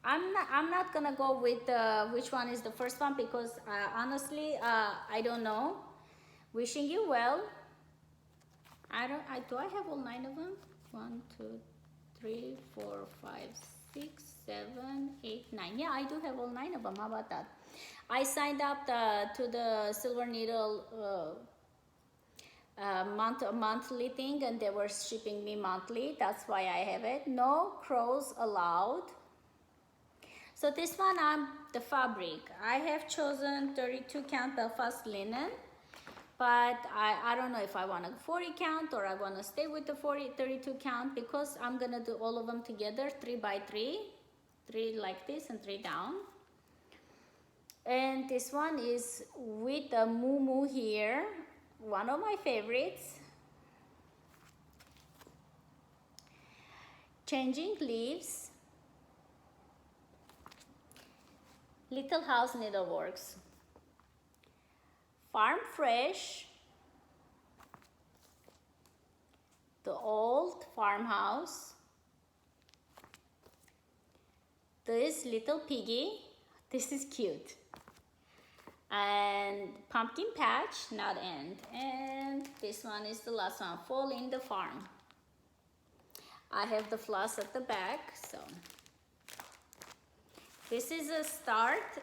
I'm not gonna go with which one is the first one because honestly I don't know. Wishing You Well. Do I have all 9 of them? 1, 2, 3, 4, 5, 6, 7, 8, 9. Yeah, I do have all 9 of them. How about that? I signed up to the Silver Needle monthly thing, and they were shipping me monthly. That's why I have it. No crows allowed. So this one, the fabric. I have chosen 32 count Belfast linen, but I don't know if I want a 40 count or I want to stay with the 32 count, because I'm gonna do all of them together, 3 by 3, 3 like this and 3 down. And this one is with a moo here, one of my favorites. Changing leaves. Little House Needleworks. Farm Fresh. The Old Farmhouse. This Little Piggy. This is cute. And Pumpkin Patch, not end. And this one is the last one, Fall in the Farm. I have the floss at the back, so this is a start.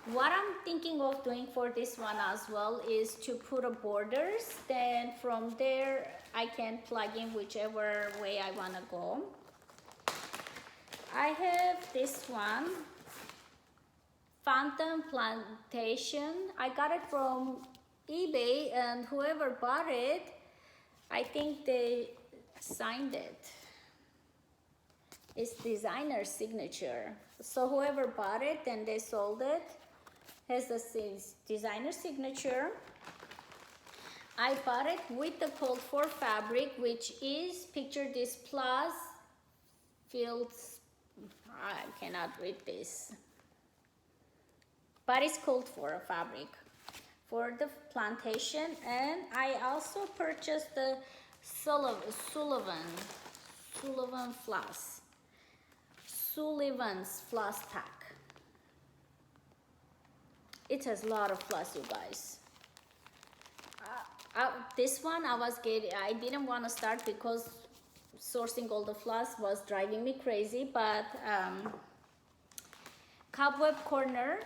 What I'm thinking of doing for this one as well is to put a borders. Then from there, I can plug in whichever way I want to go. I have this one, Phantom Plantation. I got it from eBay, and whoever bought it, I think they signed it. It's designer signature. So whoever bought it and they sold it has the designer signature. I bought it with the code for fabric, which is, picture this, plus fields. I cannot read this, but it's called for a fabric for the plantation. And I also purchased the Sullivan's floss pack. It has a lot of floss, you guys. This one I didn't want to start because sourcing all the floss was driving me crazy, but Cobweb Corner,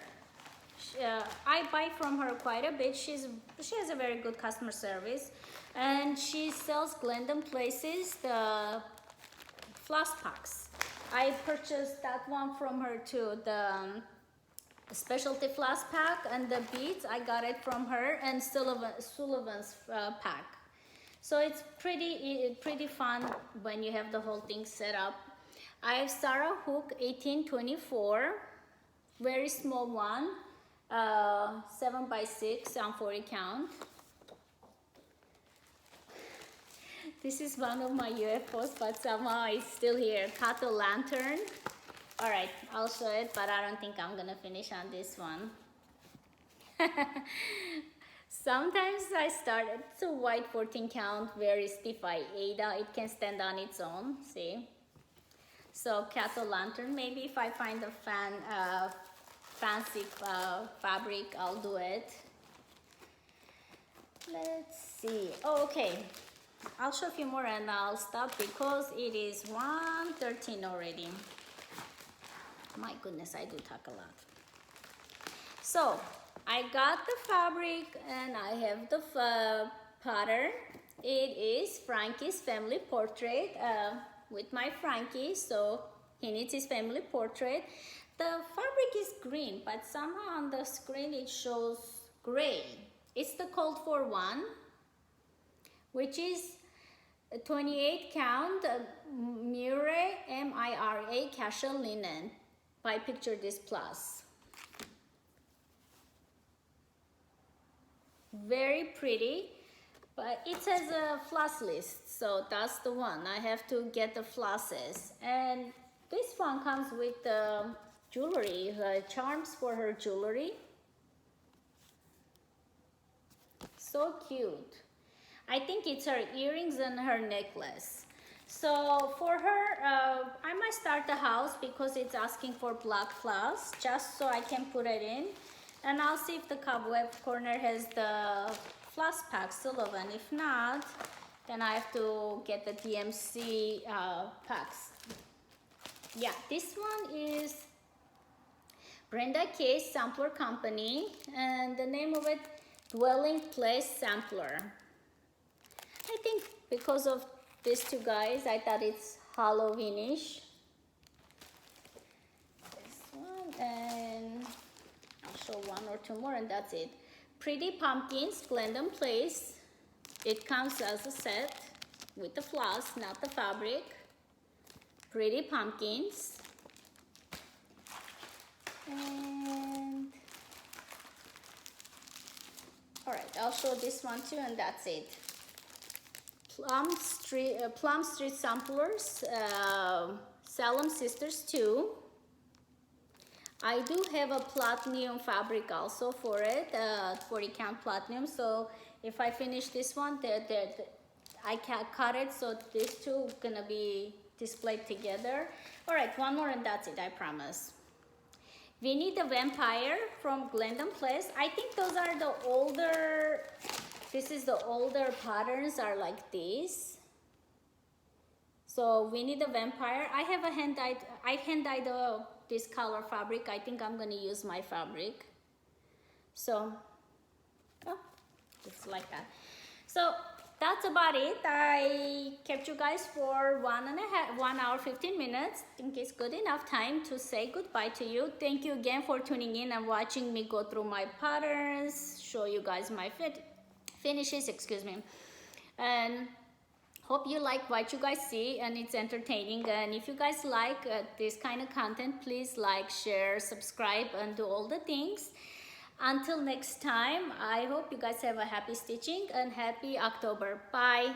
I buy from her quite a bit. She has a very good customer service, and she sells Glendon Places, the floss packs. I purchased that one from her too, the specialty floss pack, and the beads I got it from her, and Sullivan's pack. So it's pretty fun when you have the whole thing set up. I have Sarah Hook 1824, very small one, 7 by 6 on 40 count. This is one of my UFOs, but somehow it's still here. Kato Lantern. All right, I'll show it, but I don't think I'm gonna finish on this one. Sometimes I start, it's a white 14 count, very stiff Aida. It can stand on its own, see? So Kato Lantern, maybe if I find a fancy fabric, I'll do it. Let's see. Oh, okay. I'll show a few more and I'll stop because it is 1:13 already. My goodness, I do talk a lot. So I got the fabric and I have the pattern. It is Frankie's family portrait with my Frankie, so he needs his family portrait. The fabric is green, but somehow on the screen it shows gray. It's the called for one, which is 28 count Mire MIRA Cassia linen by Picture This Plus. Very pretty, but it says a floss list, so that's the one. I have to get the flosses, and this one comes with the jewelry, charms for her jewelry. So cute. I think it's her earrings and her necklace. So for her, I might start the house because it's asking for black floss, just so I can put it in. And I'll see if the Cobweb Corner has the floss pack, Sullivan. If not, then I have to get the DMC packs. Yeah, this one is Brenda K's Sampler Company, and the name of it, Dwelling Place Sampler. I think because of these two guys, I thought it's Halloweenish. This one, and I'll show one or two more, and that's it. Pretty Pumpkins, Glendon Place. It comes as a set with the floss, not the fabric. Pretty Pumpkins. And all right, I'll show this one too, and that's it. Plum Street Samplers, Salem Sisters 2. I do have a platinum fabric also for it, 40 count platinum. So if I finish this one, I can cut it, so these two gonna be displayed together. All right, one more and that's it, I promise. Winnie the Vampire from Glendon Place. I think those are the older, this is the older patterns are like this. So Winnie the Vampire, I have a hand-dyed this color fabric. I think I'm gonna use my fabric. So, oh, it's like that. So that's about it. I kept you guys for 1 hour 15 minutes. I think it's good enough time to say goodbye to you. Thank you again for tuning in and watching me go through my patterns, show you guys my finishes, excuse me. And hope you like what you guys see and it's entertaining. And if you guys like this kind of content, please like, share, subscribe, and do all the things. Until next time, I hope you guys have a happy stitching and happy October. Bye.